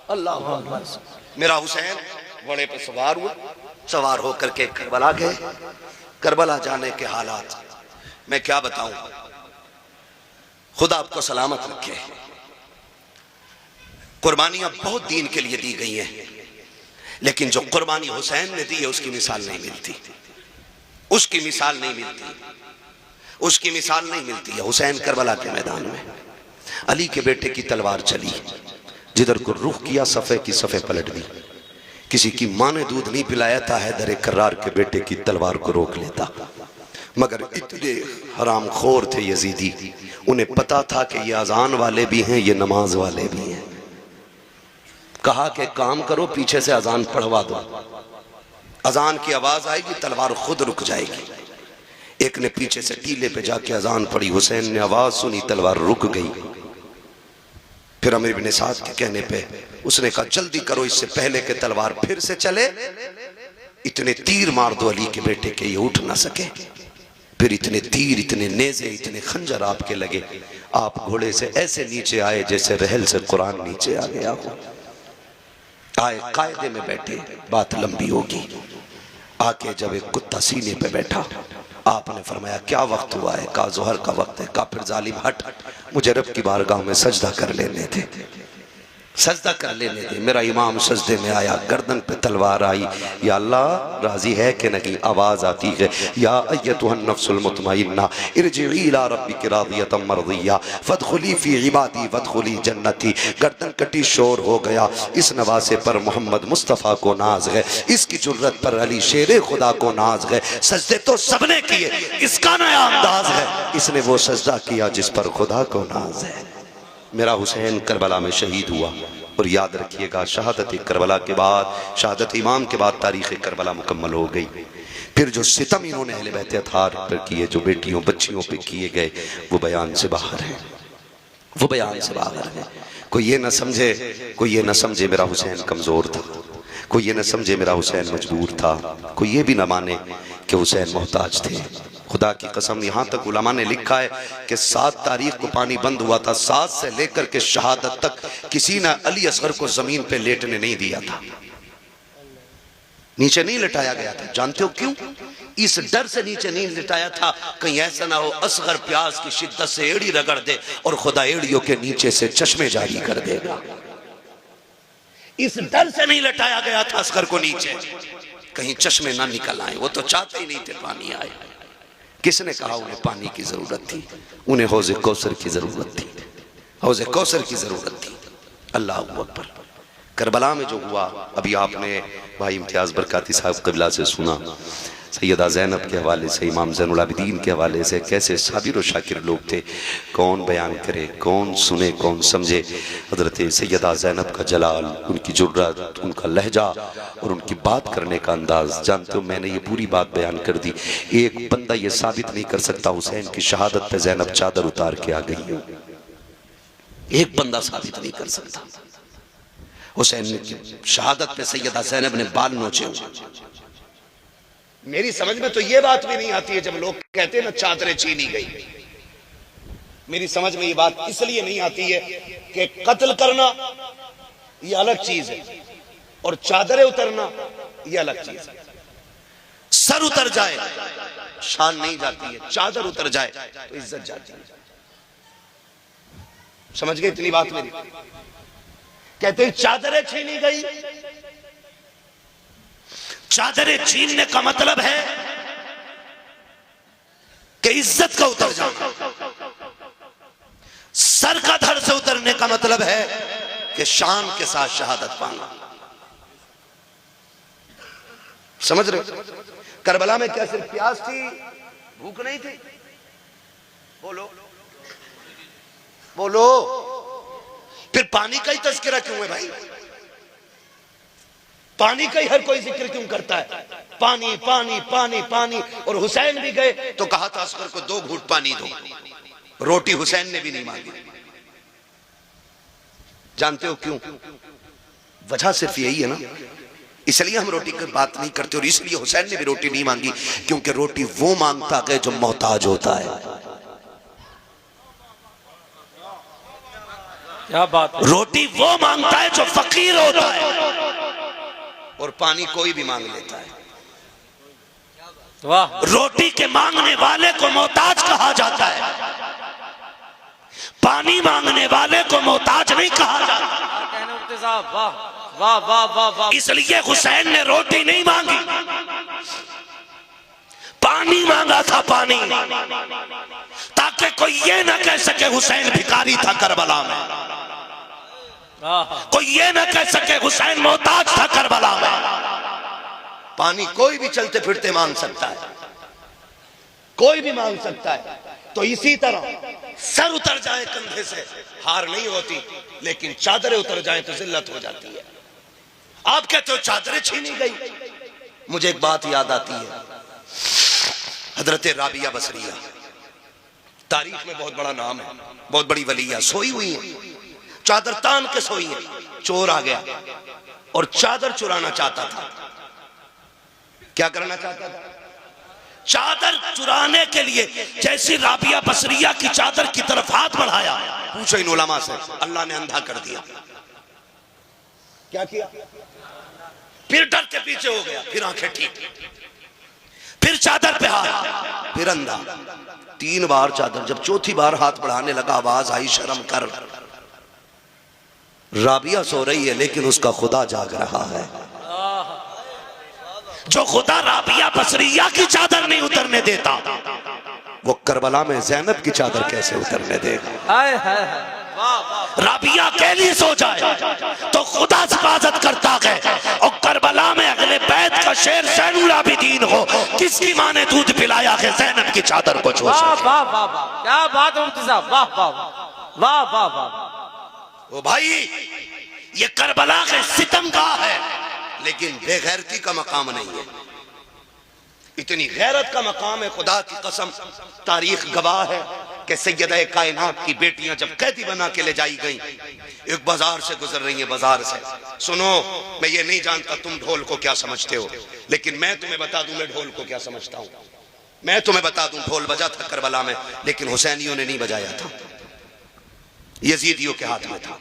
अल्लाह मेरा हुसैन घोड़े पे सवार हुआ, सवार होकर के करबला गए। करबला जाने के हालात मैं क्या बताऊं, खुदा आपको सलामत रखे। कुर्बानियां बहुत दीन के लिए दी गई हैं, लेकिन जो कुर्बानी हुसैन ने दी है उसकी मिसाल नहीं मिलती, उसकी मिसाल नहीं मिलती, उसकी मिसाल नहीं मिलती है। हुसैन करबला के मैदान में अली के बेटे की तलवार चली, जिधर को रुख किया सफ़े की सफ़े पलट दी। किसी की माँ ने दूध नहीं पिलाया था, हैदर कर्रार के बेटे की तलवार को रोक लेता, मगर इतने हराम खोर थे यजीदी, उन्हें पता था कि ये अजान वाले भी हैं, ये नमाज वाले भी हैं। कहा कि काम करो पीछे से अजान पढ़वा दो, अजान की आवाज आएगी तलवार खुद रुक जाएगी। एक ने पीछे से टीले पे जाके अजान पढ़ी, हुसैन ने आवाज सुनी, तलवार रुक गई। फिर अमीर बिन साद के कहने पे उसने कहा जल्दी करो इससे पहले कि तलवार फिर से चले, इतने तीर मार दो अली के बेटे के ये उठ ना सके। फिर इतने तीर, इतने नेज़े, इतने खंजर आपके लगे, आप घोड़े से ऐसे नीचे आए जैसे रहल से कुरान नीचे आ गया हो। आए कायदे में बैठे, बात लंबी होगी। आके जब एक कुत्ता सीने पे बैठा, आपने फरमाया क्या वक्त हुआ है? कहा जोहर का वक्त है। कहा फिर जालिम हट, मुझे रब की बारगाह में सजदा कर लेने थे, सजदा कर लेने दे। मेरा इमाम सजदे में आया, गर्दन पे तलवार आई, या अल्लाह राजी है कि नहीं? आवाज आती है या अय्यतुहन नफ्सुल मुतमइन्ना इरजिई इला रब्बिकी रादियतम मरदिया फदखुली फी इबादी वदखुली जन्नती। गर्दन कटी, शोर हो गया। इस नवासे पर मोहम्मद मुस्तफ़ा को नाज है, इसकी जुर्रत पर अली शेरे खुदा को नाज है। सजदे तो सबने किए, इसका नया अंदाज है, इसने वो सजदा किया जिस पर खुदा को नाज है। मेरा हुसैन करबला में शहीद हुआ। और याद रखिएगा शहादत करबला के बाद, शहादत इमाम के बाद तारीख़ करबला मुकम्मल हो गई। फिर जो सितम इन्होंने अहले बैत अतहार पर किए, जो बेटियों बच्चियों पे किए गए, वो बयान से बाहर है, वो बयान से बाहर है। कोई ये ना समझे, कोई ये ना समझे मेरा हुसैन कमज़ोर था, कोई ये ना समझे मेरा हुसैन मजबूर था, कोई ये भी ना माने कि हुसैन मोहताज थे। खुदा की कसम, यहाँ तक उलमा ने लिखा है कि 7 तारीख को पानी बंद हुआ था, 7 से लेकर के शहादत तक किसी ने अली असगर को जमीन पे लेटने नहीं दिया था, नीचे नहीं लिटाया गया था। जानते हो क्यों? इस डर से नीचे नहीं लिटाया था, कहीं ऐसा ना हो असगर प्यास की शिद्दत से एड़ी रगड़ दे और खुदा एड़ियों के नीचे से चश्मे जारी कर देगा। इस डर से नहीं लिटाया गया था असगर को नीचे, कहीं चश्मे ना निकल आए। वो तो चाहते ही नहीं थे पानी आए। किसने कहा उन्हें पानी की जरूरत थी? उन्हें हौज़े कौसर की जरूरत थी। हौज़े कौसर की जरूरत थी। अल्लाह अकबर। करबला में जो हुआ, अभी आपने भाई इम्तियाज़ बरकाती साहब क़िबला से सुना, सैयदा ज़ैनब के हवाले से, इमाम ज़ैनुल आबिदीन के हवाले से, कैसे साबिर और शाकिर लोग थे। कौन बयान करे, कौन सुने, कौन समझे। हज़रत सैयदा ज़ैनब का जलाल, उनकी जुर्रत, उनका लहजा और उनकी बात करने का अंदाज़। जानते हो, मैंने ये पूरी बात बयान कर दी। एक बंदा ये साबित नहीं कर सकता हुसैन की शहादत पे ज़ैनब चादर उतार के आ गई है। एक बंदा साबित नहीं कर सकता। हुसैन की शहादत पे सैयदा ज़ैनब ने बाल नोचे हुए। मेरी समझ में तो ये बात भी नहीं आती है जब लोग कहते हैं ना चादरें छीनी गई। मेरी समझ में ये बात इसलिए नहीं आती है कि कत्ल करना ये अलग चीज है और चादरें उतरना ये अलग चीज है। सर उतर जाए शान नहीं जाती है, चादर उतर जाए तो इज्जत जाती है। समझ गए इतनी बात मेरी? कहते हैं चादरें छीनी गई। चादरें छीनने का मतलब है कि इज्जत का उतर जाना। सर का धड़ से उतरने का मतलब है कि शान के साथ शहादत पाना। समझ रहे? करबला में क्या सिर्फ प्यास थी, भूख नहीं थी? बोलो बोलो। फिर पानी का ही तज़किरा क्यों है भाई? पानी का ही हर कोई जिक्र क्यों करता है? पानी पानी पानी पानी। और हुसैन भी गए तो कहा था असगर को 2 घूंट पानी दो। रोटी हुसैन ने भी नहीं मांगी। जानते हो क्यों? वजह सिर्फ यही है ना, इसलिए हम रोटी की बात नहीं करते और इसलिए हुसैन ने भी रोटी नहीं मांगी, क्योंकि रोटी वो मांगता है जो मोहताज होता है। क्या बात है? रोटी वो मांगता है जो फकीर होता है और पानी कोई भी मांग लेता है। वाह। रोटी के मांगने वाले को मोहताज कहा जाता है, पानी मांगने वाले को मोहताज नहीं कहा जाता। वाह वाह वाह वाह वाह। इसलिए हुसैन ने रोटी नहीं मांगी, पानी मांगा था। पानी, ताकि कोई ये ना कह सके हुसैन भिखारी था करबला में। कोई ये ना कह सके हुसैन मोहताज था करबला में। पानी कोई भी चलते फिरते मांग सकता है, कोई भी मांग सकता है। तो इसी तरह सर उतर जाए कंधे से हार नहीं होती, लेकिन चादरें उतर जाए तो जिल्लत हो जाती है। आप कहते हो चादरें छीनी गई, मुझे एक बात याद आती है। हजरत राबिया बसरिया तारीख में बहुत बड़ा नाम है, बहुत बड़ी वलिया, सोई हुई है, चादर तान के सोई है। चोर आ गया और चादर चुराना चाहता था। क्या करना चाहता था? चादर चुराने के लिए जैसी राबिया बसरिया की चादर की तरफ हाथ बढ़ाया, पूछो इन उलमा से, अल्लाह ने अंधा कर दिया। क्या किया? फिर डर के पीछे हो गया, फिर आंखें ठीक, फिर चादर पे हाथ, फिर अंधा। 3 बार चादर। जब चौथी बार हाथ बढ़ाने लगा, आवाज आई, शर्म कर। राबिया सो रही है लेकिन उसका खुदा जाग रहा है। जो खुदा राबिया बसरिया की चादर नहीं उतरने देता, वो करबला में ज़ैनब की चादर कैसे उतरने देगा? राबिया अकेली सो जाए तो खुदा हिफाजत करता है। और करबला में अगले बैत का शेर ज़ैनुल आबिदीन हो, किसकी माँ ने दूध पिलाया है ज़ैनब की चादर को छू? वाह वाह वाह वाह, क्या बात है मुफ्ती साहब, वाह वाह वाह वाह वाह। ओ भाई, ये करबला के सितमगाह है, लेकिन बेगैरती का मकाम नहीं है। इतनी गैरत का मकाम है, खुदा की कसम। तारीख गवाह है कि सैयदा कायनात की बेटियां जब कैदी बना के ले जाई गई, एक बाजार से गुजर रही है, बाजार से। सुनो, मैं ये नहीं जानता तुम ढोल को क्या समझते हो, लेकिन मैं तुम्हें बता दूं मैं ढोल को क्या समझता हूं। मैं तुम्हें बता दूं, ढोल बजा था करबला में, लेकिन हुसैनियों ने नहीं बजाया था, यजीदियों के हाथ में था।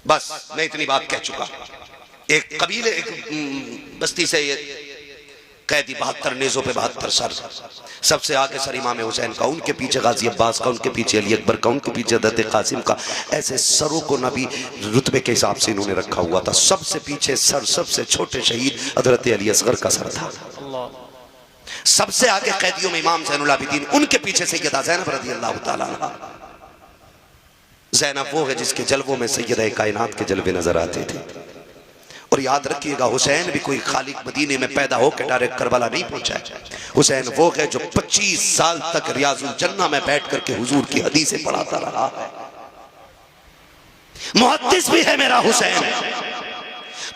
बस मैं इतनी बात कह चुका। एक कबीले, एक बस्ती से ये कैदी 72 नेज़ों पे 72 सर, सबसे आगे सर इमाम हुसैन का, उनके पीछे गाजी अब्बास का, उनके पीछे अली अकबर का, उनके पीछे हज़रत कासिम का। ऐसे सरों को नबी रुतबे के हिसाब से इन्होंने रखा हुआ था। सबसे पीछे सर, सबसे छोटे शहीद हज़रत अली असगर का सर था। सबसे आगे कैदियों में इमाम ज़ैनुल आबिदीन, उनके पीछे सैयदा ज़ैनब रज़ी अल्लाह तआला अन्हा। ज़ैनब वो है जिसके जलवों में सैयदा कायनात के जलवे नजर आते थे। और याद रखिएगा, हुसैन भी कोई खाली मदीने में पैदा होकर डायरेक्ट करबला नहीं पहुंचा है। हुसैन वो है जो 25 साल तक रियाजुल जन्ना में बैठ करके हुजूर की हदीसें पढ़ाता रहा है। मुहद्दिस भी है मेरा हुसैन।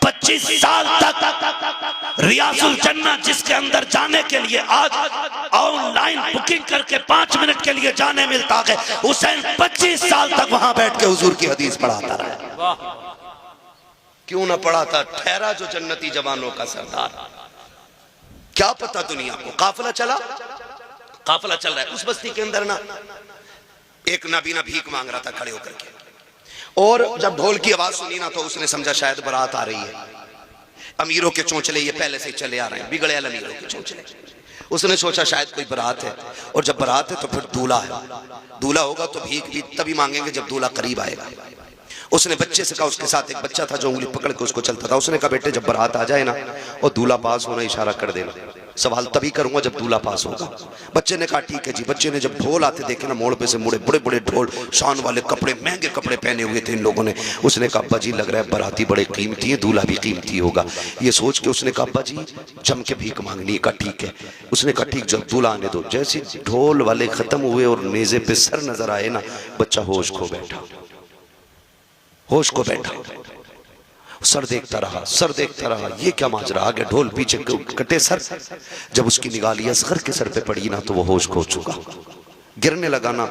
25 साल तक रियाजुल जन्ना जिसके अंदर जाने के लिए आज ऑनलाइन बुकिंग करके 5 मिनट के लिए जाने मिलता है, हुसैन 25 साल तक वहां बैठ के हुजूर की हदीस पढ़ाता रहा। क्यों ना पढ़ाता? ठहरा जो जन्नती जवानों का सरदार। क्या पता दुनिया को। काफिला चला, काफिला चल रहा है। उस बस्ती के अंदर ना एक नाबीना भीख मांग रहा था खड़े होकर के, और जब ढोल की आवाज सुनी ना तो उसने समझा शायद बारात आ रही है। अमीरों के चोंचले ये पहले से चले आ रहे हैं, बिगड़े अमीरों के चोंचले। उसने सोचा शायद कोई बारात है, और जब बारात है तो फिर दूल्हा है। दूल्हा होगा तो भीख भी तभी मांगेंगे जब दूल्हा करीब आएगा। उसने बच्चे से कहा, उसके साथ एक बच्चा था जो उंगली पकड़ के उसको चलता था, उसने कहा बेटे जब बारात आ जाए ना और दूल्हा पास होना इशारा कर देना, सवाल तभी करूंगा जब दूल्हा पास होगा। बच्चे ने कहा ठीक है जी। बच्चे ने जब ढोल आते देखे ना, मोड़ पे से मुड़े, बड़े बड़े ढोल, शान वाले कपड़े, महंगे कपड़े पहने हुए थे इन लोगों ने। उसने कहा अब्बा जी लग रहा है बाराती बड़े कीमती है, दूल्हा भी कीमती होगा। ये सोच के उसने कहा अब्बा जी जम के भीख मांगनी है। कहा ठीक है। उसने कहा ठीक, जब दूल्हा आने दो। जैसे ढोल वाले खत्म हुए और नेज़े पे सर नजर आए ना, बच्चा होश खो बैठा, होश को बैठा, सर देखता रहा, सर देखता रहा। ये क्या माजरा, आगे ढोल पीछे कटे सर। जब उसकी निगाह असगर के सर पे पड़ी ना तो वो होश खो चुका। गिरने लगा ना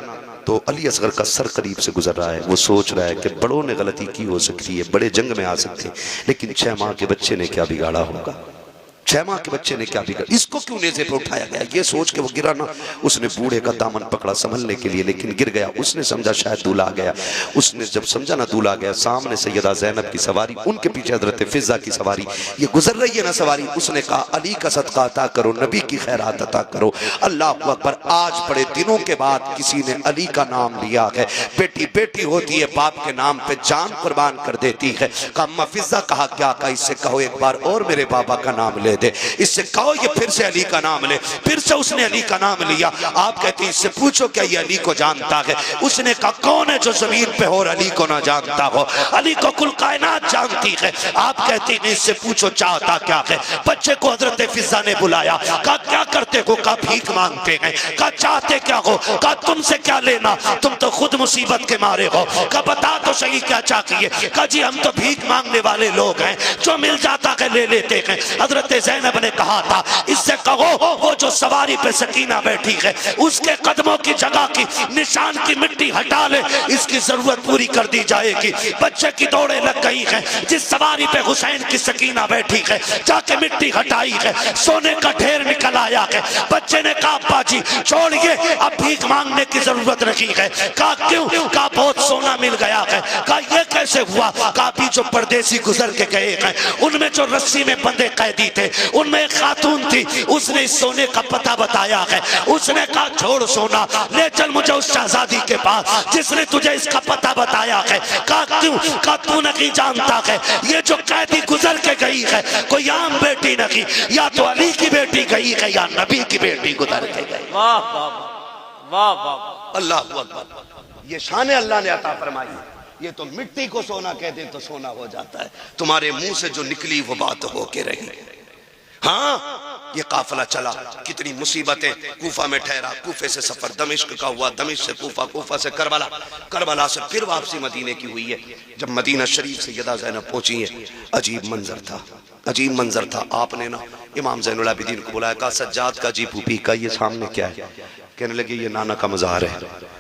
तो अली असगर का सर करीब से गुजर रहा है। वो सोच रहा है कि बड़ों ने गलती की हो सकती है, बड़े जंग में आ सकते हैं, लेकिन 6 माह के बच्चे ने क्या बिगाड़ा होगा, 6 माह के बच्चे ने क्या बिगाड़ा, इसको क्यों नेज़े पे उठाया गया। ये सोच के वो गिरा ना, उसने बूढ़े का दामन पकड़ा संभलने के लिए, लेकिन गिर गया। उसने समझा शायद दूल्हा आ गया। उसने जब समझा ना दूल्हा आ गया, सामने सैयदा ज़ैनब की सवारी, उनके पीछे हज़रत फिज़ा की सवारी, ये गुजर रही है ना सवारी। उसने कहा अली का सदका अता करो, नबी की खैरात अता करो। अल्लाह अकबर। आज बड़े दिनों के बाद किसी ने अली का नाम लिया है। बेटी बेटी होती है, बाप के नाम पे जान कुर्बान कर देती है। कहा अम्मा फिज़ा, कहा क्या? कहा इससे कहो एक बार और मेरे बाबा का नाम ले दे, इससे कहो ये फिर से अली का नाम ले। फिर से उसने अली का नाम लिया। आप कहते हैं इससे पूछो क्या ये अली को जानता है? उसने कहा कौन है जो जमीन पे हो और अली को ना जानता हो? अली को कुल कायनात जानती है। आप कहते हैं इससे पूछो चाहता क्या है? बच्चे को हजरत फिज़ा ने बुलाया, कहा क्या करते हो? कहा भीख मांगते हैं। कहा चाहते क्या हो? कहा तुमसे क्या लेना, तुम तो खुद मुसीबत के मारे हो। कहा बता तो सही क्या चाहिए? कहा जी हम तो भीख मांगने वाले लोग हैं, जो मिल जाता है ले लेते हैं। हजरत ज़ैनब ने कहा था इससे कहो वो जो सवारी पे सकीना बैठी है उसके कदमों की जगह की निशान की मिट्टी हटा ले, इसकी जरूरत पूरी कर दी जाएगी। बच्चे की दौड़े लग गई है, जिस सवारी पे हुसैन की सकीना बैठी है जाके मिट्टी हटाई है, सोने का ढेर निकल आया है। बच्चे ने कहा अब्बा जी छोड़िए, अब भीख मांगने की जरूरत नहीं है। कहा क्यों? कहा बहुत सोना मिल गया है। कहा ये कैसे हुआ? कहा अभी जो परदेसी गुजर के गए हैं उनमें जो रस्सी में बंधे कैदी थे उनमें एक खातून थी, उसने इस सोने का पता बताया है। उसने कहा छोड़ सोना, ले चल मुझे उस शहजादी के पास जिसने तुझे इसका पता बताया है। कहा क्यों? कहा तू नहीं जानता है ये जो कैदी गुजर के गई है कोई आम बेटी नहीं, या तो अली की बेटी गई है या नबी की बेटी गुजर के गई। वाह वाह वाह वाह, अल्लाह अकबर। ये शान अल्लाह ने अता फरमाई। ये तो मिट्टी को सोना कह दे तो सोना हो जाता है। तुम्हारे मुंह से जो निकली वो बात होके रही। हाँ ये काफिला चला, कितनी मुसीबतें। कूफा में ठहरा, कूफे से सफर दमिश्क का हुआ, दमिश्क से कूफा, कूफा से करबला, करबला से फिर वापसी मदीने की हुई है। जब मदीना शरीफ सैयदा ज़ैनब पहुंची है, अजीब मंजर था, अजीब मंजर था। आपने ना इमाम ज़ैनुल आबिदीन को बुलाया, कहा सज्जाद का जी फूफी का ये सामने क्या है? कहने लगे ये नाना का मज़ार है।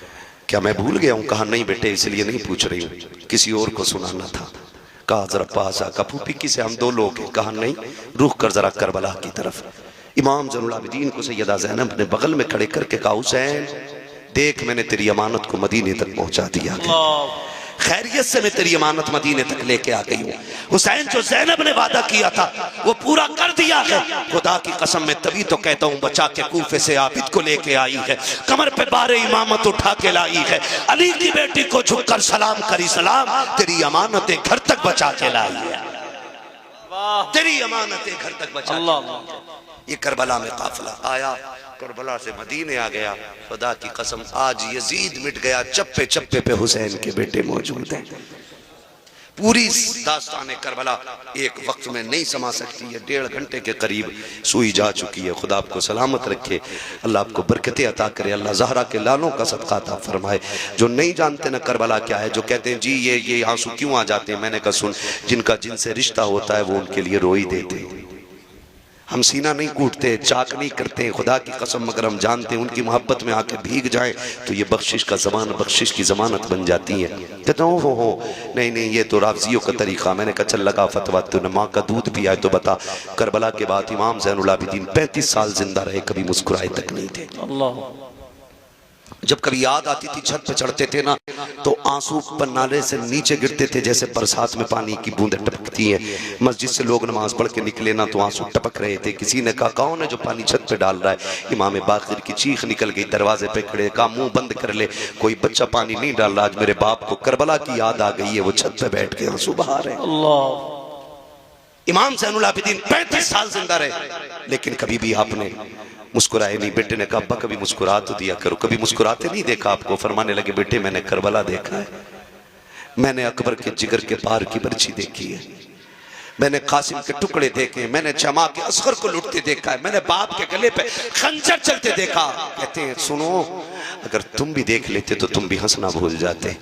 क्या मैं भूल गया हूँ? कहा नहीं बेटे इसलिए नहीं पूछ रही हूँ, किसी और को सुनाना था। कहा जरा पास आ। कहा फूफी किसे? हम 2 लोग हैं। कहा नहीं रुख कर जरा करबला की तरफ। इमाम ज़ैनुल आबिदीन को सैयदा ज़ैनब ने बगल में खड़े करके कहा हुसैन देख मैंने तेरी अमानत को मदीने तक पहुंचा दिया, खैरियत से मैं तेरी अमानत मदीने तक लेके आ गई हूँ। हुसैन जो ज़ैनब ने वादा किया था वो पूरा कर दिया है। खुदा की कसम मैं तभी तो कहता हूँ बचा के कूफे से आबिद को लेके आई है, कमर पे बारे इमामत उठा के लाई है, अली की बेटी को झुककर सलाम करी सलाम, तेरी अमानतें घर तक बचा के लाई है, तेरी अमानतें घर तक बचा। ये करबला में काफिला आया, करबला से मदीने आ गया। खुदा की कसम आज यजीद मिट गया, चप्पे चप्पे पे हुसैन के बेटे मौजूद हैं। पूरी दास्तान करबला एक वक्त में नहीं समा सकती है, 1.5 घंटे के करीब सुई जा चुकी है। खुदा आपको सलामत रखे, अल्लाह आपको बरकतें अता करे, अल्लाह ज़हरा के लालों का सदका अता फरमाए। जो नहीं जानते ना करबला क्या है, जो कहते हैं जी ये आंसू क्यों आ जाते हैं, मैंने कहा सुन, जिनका जिनसे रिश्ता होता है वो उनके लिए रो ही देते हैं। हम सीना नहीं कूटते, चाक नहीं करते, खुदा की कसम मगर हम जानते हैं उनकी मोहब्बत में आके भीग जाए तो ये बख्शिश का ज़मान, बख्शिश की ज़मानत बन जाती है। कहता हूँ हो नहीं ये तो राफ़ज़ियों का तरीक़ा। मैंने कहा चल लगा फतवा, तूने माँ का दूध पिया है तो बता। करबला के बाद इमाम ज़ैनुल आबिदीन 35 साल जिंदा रहे, कभी मुस्कुराए तक नहीं थे। अल्लाह। जब कभी याद आती थी, छत पे चढ़ते थे ना तो आंसू पन्नाले से नीचे गिरते थे जैसे बरसात में पानी की बूंदें टपकती हैं। मस्जिद से लोग नमाज पढ़ के निकले ना तो आंसू टपक रहे थे। किसी ने कहा कौन है जो पानी छत पे डाल रहा है? इमाम बाक़िर की चीख निकल गई, दरवाजे पे खड़े, कहा मुंह बंद कर ले, कोई बच्चा पानी नहीं डाल रहा। आज मेरे बाप को करबला की याद आ गई है, वो छत पे बैठ के आंसू बहा रहे हैं। अल्लाह। इमाम ज़ैनुल आबिदीन 35 साल जिंदा रहे, लेकिन कभी भी आपने मुस्कुराए नहीं। बेटे ने कहा अब्बा कभी मुस्कुरा तो दिया करो, कभी मुस्कुराते नहीं देखा आपको। फरमाने लगे बेटे मैंने करबला देखा है, मैंने अकबर के जिगर के पार की बर्छी देखी है, मैंने कासिम के टुकड़े देखे, मैंने जमा के असगर को लुटते देखा है, मैंने बाप के गले पे खंजर चलते देखा। कहते हैं सुनो, अगर तुम भी देख लेते तो तुम भी हंसना भूल जाते।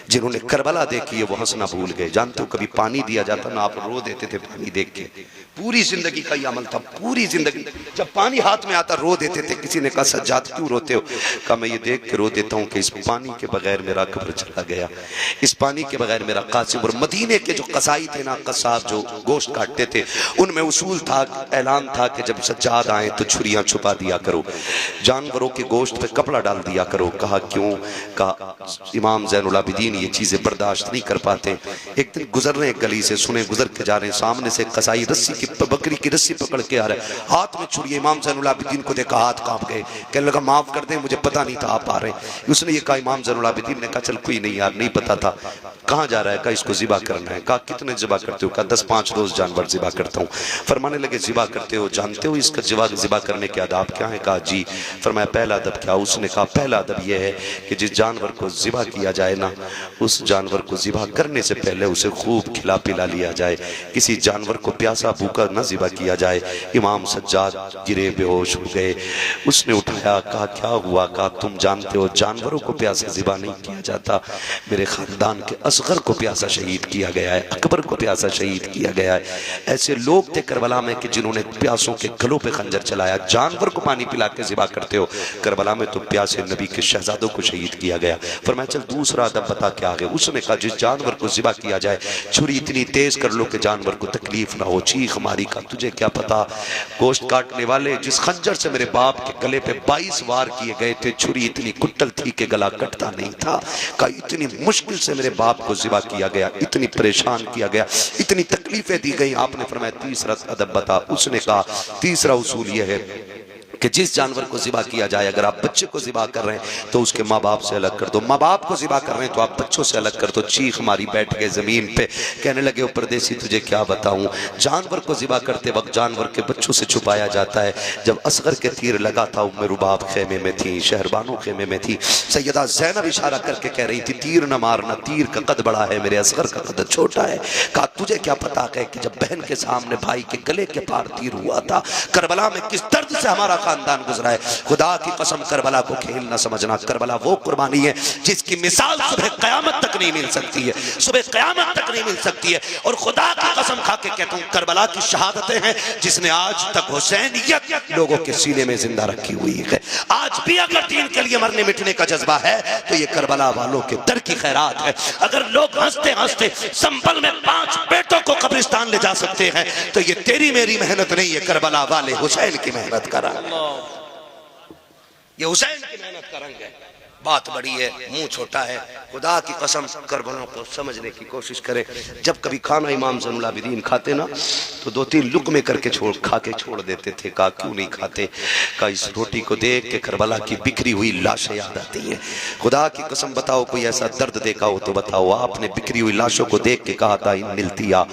जिन्होंने करबला देखी है वो हंसना भूल गए। जानते हो कभी पानी दिया जाता ना, आप रो देते थे पानी देख के। पूरी जिंदगी का ये अमल था, पूरी जिंदगी जब पानी हाथ में आता रो देते थे। किसी ने कहा सज्जाद क्यों रोते हो? कहा मैं ये देख के रो देता हूँ कि इस पानी के बगैर मेरा कब्र चला गया, इस पानी के बगैर मेरा कासिम। और मदीने के जो कसाई थे ना, कसाब जो गोश्त काटते थे, उनमें उसूल था, ऐलान था कि जब सज्जाद आए तो छुरियां छुपा दिया करो, जानवरों के गोश्त पे कपड़ा डाल दिया करो। कहा क्यों? कहा इमाम ज़ैनुल आबिदीन ये चीजें बर्दाश्त नहीं कर पाते। एक दिन गुजर रहे गली से, सुने गुजर के जा रहे हैं, सामने से कसाई रस्सी की बकरी की रस्सी पकड़ के आ रहा है, हाथ में छुरी। इमाम ज़ैनुल आबिदीन को देखा, हाथ कांप गए, कहने लगा माफ कर दें मुझे पता नहीं था आप आ रहे हैं। उसने ये कहा, इमाम ज़ैनुल आबिदीन ने कहा चल कोई नहीं यार, नहीं पता था। कहाँ जा रहा है? कहा इसको ज़िबा करना है। कहा कितने ज़िबा करते हो? कहा 10-5 रोज जानवर ज़िबा करता हूँ। फरमाने लगे ज़िबा करते हो, जानते हो इसका ज़िबा करने के आदाब क्या है? कहा जी। फरमाया पहला अदब क्या? उसने कहा पहला अदब यह है कि जिस जानवर को ज़िबा किया जाए ना, उस जानवर को ज़िबा करने से पहले उसे खूब खिला पिला लिया जाए। किसी जानवर को प्यासा भूखा न ज़िबा किया जाए। इमाम सज्जाद गिरे, बेहोश हो गए। उसने उठाया, कहा क्या हुआ? कहा तुम जानते हो जानवरों को प्यासा ज़िबा नहीं किया जाता, मेरे खानदान के असगर को प्यासा शहीद किया गया है, अकबर को प्यासा शहीद किया गया है। ऐसे लोग थे करबला में कि जिन्होंने प्यासों के गलों पे खंजर चलाया। जानवर को पानी पिला के ज़िबा करते हो, करबला में तो प्यासे नबी के शहजादों को शहीद किया गया। फरमाया चल दूसरा अदब बता क्या आगे? उसने कहा जिस जानवर को ज़िबा किया जाए छुरी इतनी तेज कर लो कि जानवर को तकलीफ ना हो, चीख मारी। का तुझे क्या पता गोश्त काटने वाले जिस खंजर से मेरे बाप के गले पे 22 वार किए गए थे, छुरी इतनी कुट्टल थी कि गला कटता नहीं था। का इतनी मुश्किल से मेरे बाप को ज़िबा किया गया, इतनी परेशान किया गया, इतनी तकलीफें दी गई। आपने फरमाया तीसरा अदब बता। उसने कहा तीसरा उसूल यह है कि जिस जानवर को ज़िबा किया जाए, अगर आप बच्चे को ज़िबा कर रहे हैं तो उसके माँ बाप से अलग कर दो, माँ बाप को ज़िबा कर रहे हैं तो आप बच्चों से अलग कर दो। चीख मारी, बैठ गए ज़मीन पे, कहने लगे ओ परदेसी तुझे क्या बताऊं, जानवर को ज़िबा करते वक्त जानवर के बच्चों से छुपाया जाता है। जब असगर के तीर लगा था उम्मे रुबाब खेमे में थी, शहरबानो खेमे में थी, सैयदा ज़ैनब इशारा करके कह रही थी तीर न मारना, तीर का कद बड़ा है, मेरे असगर का कद छोटा है। कहा तुझे क्या पता है कि जब बहन के सामने भाई के गले के पार तीर हुआ था, करबला में किस दर्द से हमारा खानदान गुजरा है। खुदा की कसम करबला को खेल न समझना। करबला वो कुर्बानी है जिसकी मिसाल सुबह क़यामत तक नहीं मिल सकती है, सुबह क़यामत तक नहीं मिल सकती है। और खुदा की कसम खा के कहता हूँ करबला की शहादतें हैं जिसने आज तक हुसैनियत लोगों के सीने में जिंदा रखी हुई है। आज भी अगर दीन के लिए मरने मिटने का जज्बा है तो ये करबला वालों के दर की खैरात है। अगर लोग हंसते हंसते संभल में 5 बेटों को कब्रिस्तान ले जा सकते हैं तो ये तेरी मेरी मेहनत नहीं है, करबला वाले हुसैन की मेहनत करा, ये हुसैन की मेहनत का रंग है। बात बड़ी है, मुंह छोटा है, खुदा की कसम करबला को समझने की कोशिश करें। जब कभी खाना इमाम ज़ैनुल आबिदीन खाते ना तो 2-3 लुक़मे करके खा के छोड़ देते थे। कहा क्यों नहीं खाते? कहा इस रोटी को देख के करबला की बिखरी हुई लाशें याद आती हैं। खुदा की कसम बताओ कोई ऐसा दर्द देखा हो तो बताओ। आपने बिखरी हुई लाशों को देख के कहा था इन मिलतिया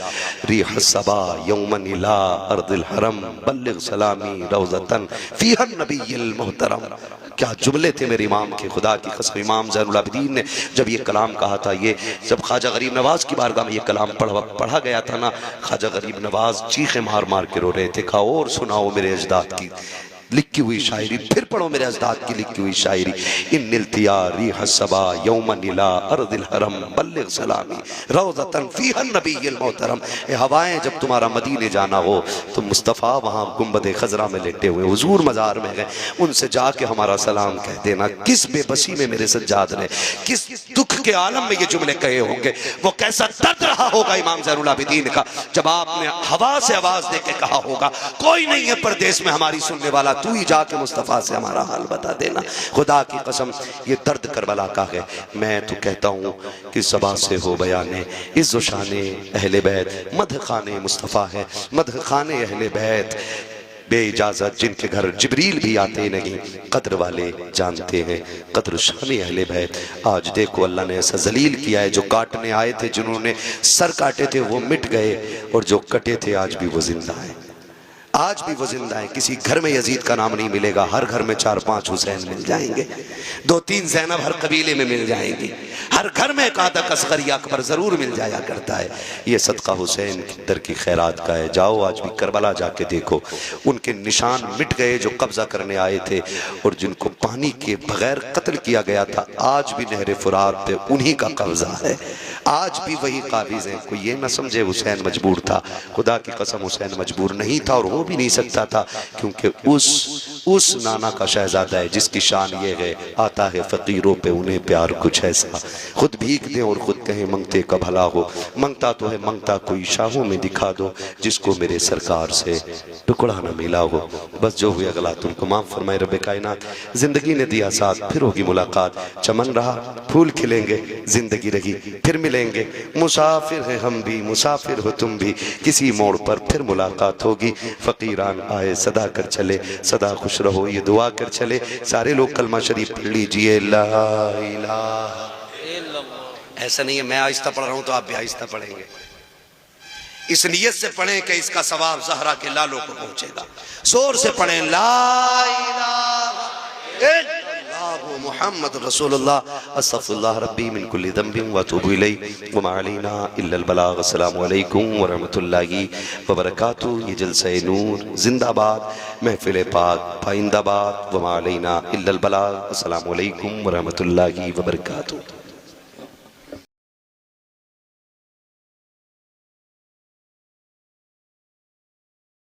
रिह सबा यौमन इला अर्दिल हरम बल्लिग सलामी रौज़तन फीहन नबिय्युल मुहतरम। क्या जुमले थे मेरे इमाम के। खुदा की कसम इमाम ज़ैनुल आबिदीन ने जब ये कलाम कहा था, ये जब ख्वाजा गरीब नवाज की बारगाह में ये कलाम पढ़ा गया था ना, ख्वाजा गरीब नवाज चीखे मार मार के रो रहे थे। कहा और सुनाओ मेरे अजदाद की लिखी हुई शायरी, फिर पढ़ो मेरे अजदाद की लिखी हुई शायरी। इन निलतिया रिह सबा यौमन इला अर्दिल हरम बल्लिग सलामी रौज़तन फीहन नबिय्युल मोहतरम। ए हवाएं जब तुम्हारा मदीने जाना हो तो मुस्तफ़ा वहाँ गुंबद खजरा में लेटे हुए हुजूर मज़ार में गए, उनसे जाके हमारा सलाम कह देना। किस बेबसी में मेरे सज्जाद ने किस दुख के आलम में ये जुमले कहे होंगे, वो कैसा दर्द रहा होगा इमाम ज़ैनुल आबिदीन का जब आपने हवा से आवाज़ दे के कहा होगा कोई नहीं है परदेश में हमारी सुनने वाला, तू ही जाके मुस्तफ़ा से हमारा हाल बता देना। खुदा की कसम ये दर्द करबला का है। मैं तो कहता हूँ कि सबा से हो बयाने इज़्ज़ो शाने अहले बैत मदह खाने मुस्तफ़ा है, मदह खाने अहले बैत बे इजाज़त जिनके घर जिब्रील भी आते नहीं, कद्र वाले जानते हैं कद्र शान अहले बैत। आज देखो अल्लाह ने ऐसा जलील किया है, जो काटने आए थे जिन्होंने सर काटे थे वो मिट गए, और जो कटे थे आज भी वो जिंदा है, आज भी वो जिंदा है। किसी घर में यजीद का नाम नहीं मिलेगा, हर घर में 4-5 हुसैन मिल जाएंगे, 2-3 ज़ैनब हर कबीले में मिल जाएंगी, हर घर में एक आधा असगर या अकबर जरूर मिल जाया करता है। ये सदका हुसैन दर की खैरात का है। जाओ आज भी करबला जाके देखो, उनके निशान मिट गए जो कब्जा करने आए थे और जिनको पानी के बगैर कत्ल किया गया था, आज भी नहर फुरात पे उन्हीं का कब्जा है, आज भी वही काबिज हैं। कोई ये ना समझे हुसैन मजबूर था, खुदा की कसम हुसैन मजबूर नहीं था और हो भी नहीं सकता था, क्योंकि उस नाना का शहजादा है जिसकी शान ये है आता है फकीरों पे उन्हें प्यार कुछ ऐसा, खुद भीख दे और खुद कहे मंगते का भला हो, मंगता तो है मंगता कोई शाहों में दिखा दो, जिसको मेरे सरकार से टुकड़ा न मिला हो। बस जो हुआ गला तुमको माफ फरमाए रब्बे कायनात। जिंदगी ने दिया साथ फिर होगी मुलाकात, चमन रहा फूल खिलेंगे, जिंदगी रही फिर मिलेंगे, मुसाफिर है हम भी मुसाफिर हो तुम भी, किसी मोड़ पर फिर मुलाकात होगी। फकीरान आए सदा कर चले, सदा खुश रहो ये दुआ कर चले। सारे लोग कलमा शरीफ पढ़ लीजिए ला इलाहा। ऐसा नहीं है मैं आहिस्ता पढ़ रहा हूं तो आप भी आहिस्ता पढ़ेंगे, इस नियत से पढ़ें कि इसका सवाब ज़हरा के लालों को पहुंचेगा। जोर से पढ़ें ला इलाहा इल्लल्लाहु मुहम्मद रसूलुल्लाह अस्तगफिरुल्लाह रब्बी मिन कुल्ली ज़ंबिन व अतूबु इलैहि व मा अलैना इल्लल बलाग। अस्सलामु अलैकुम व रहमतुल्लाहि व बरकातुहू। ये जलसा नूर जिंदाबाद, महफिल पाक पाइंदाबाद, व मा अलैना इल्लल बलाग। अस्सलामु अलैकुम व रहमतुल्लाहि व बरकातुहू।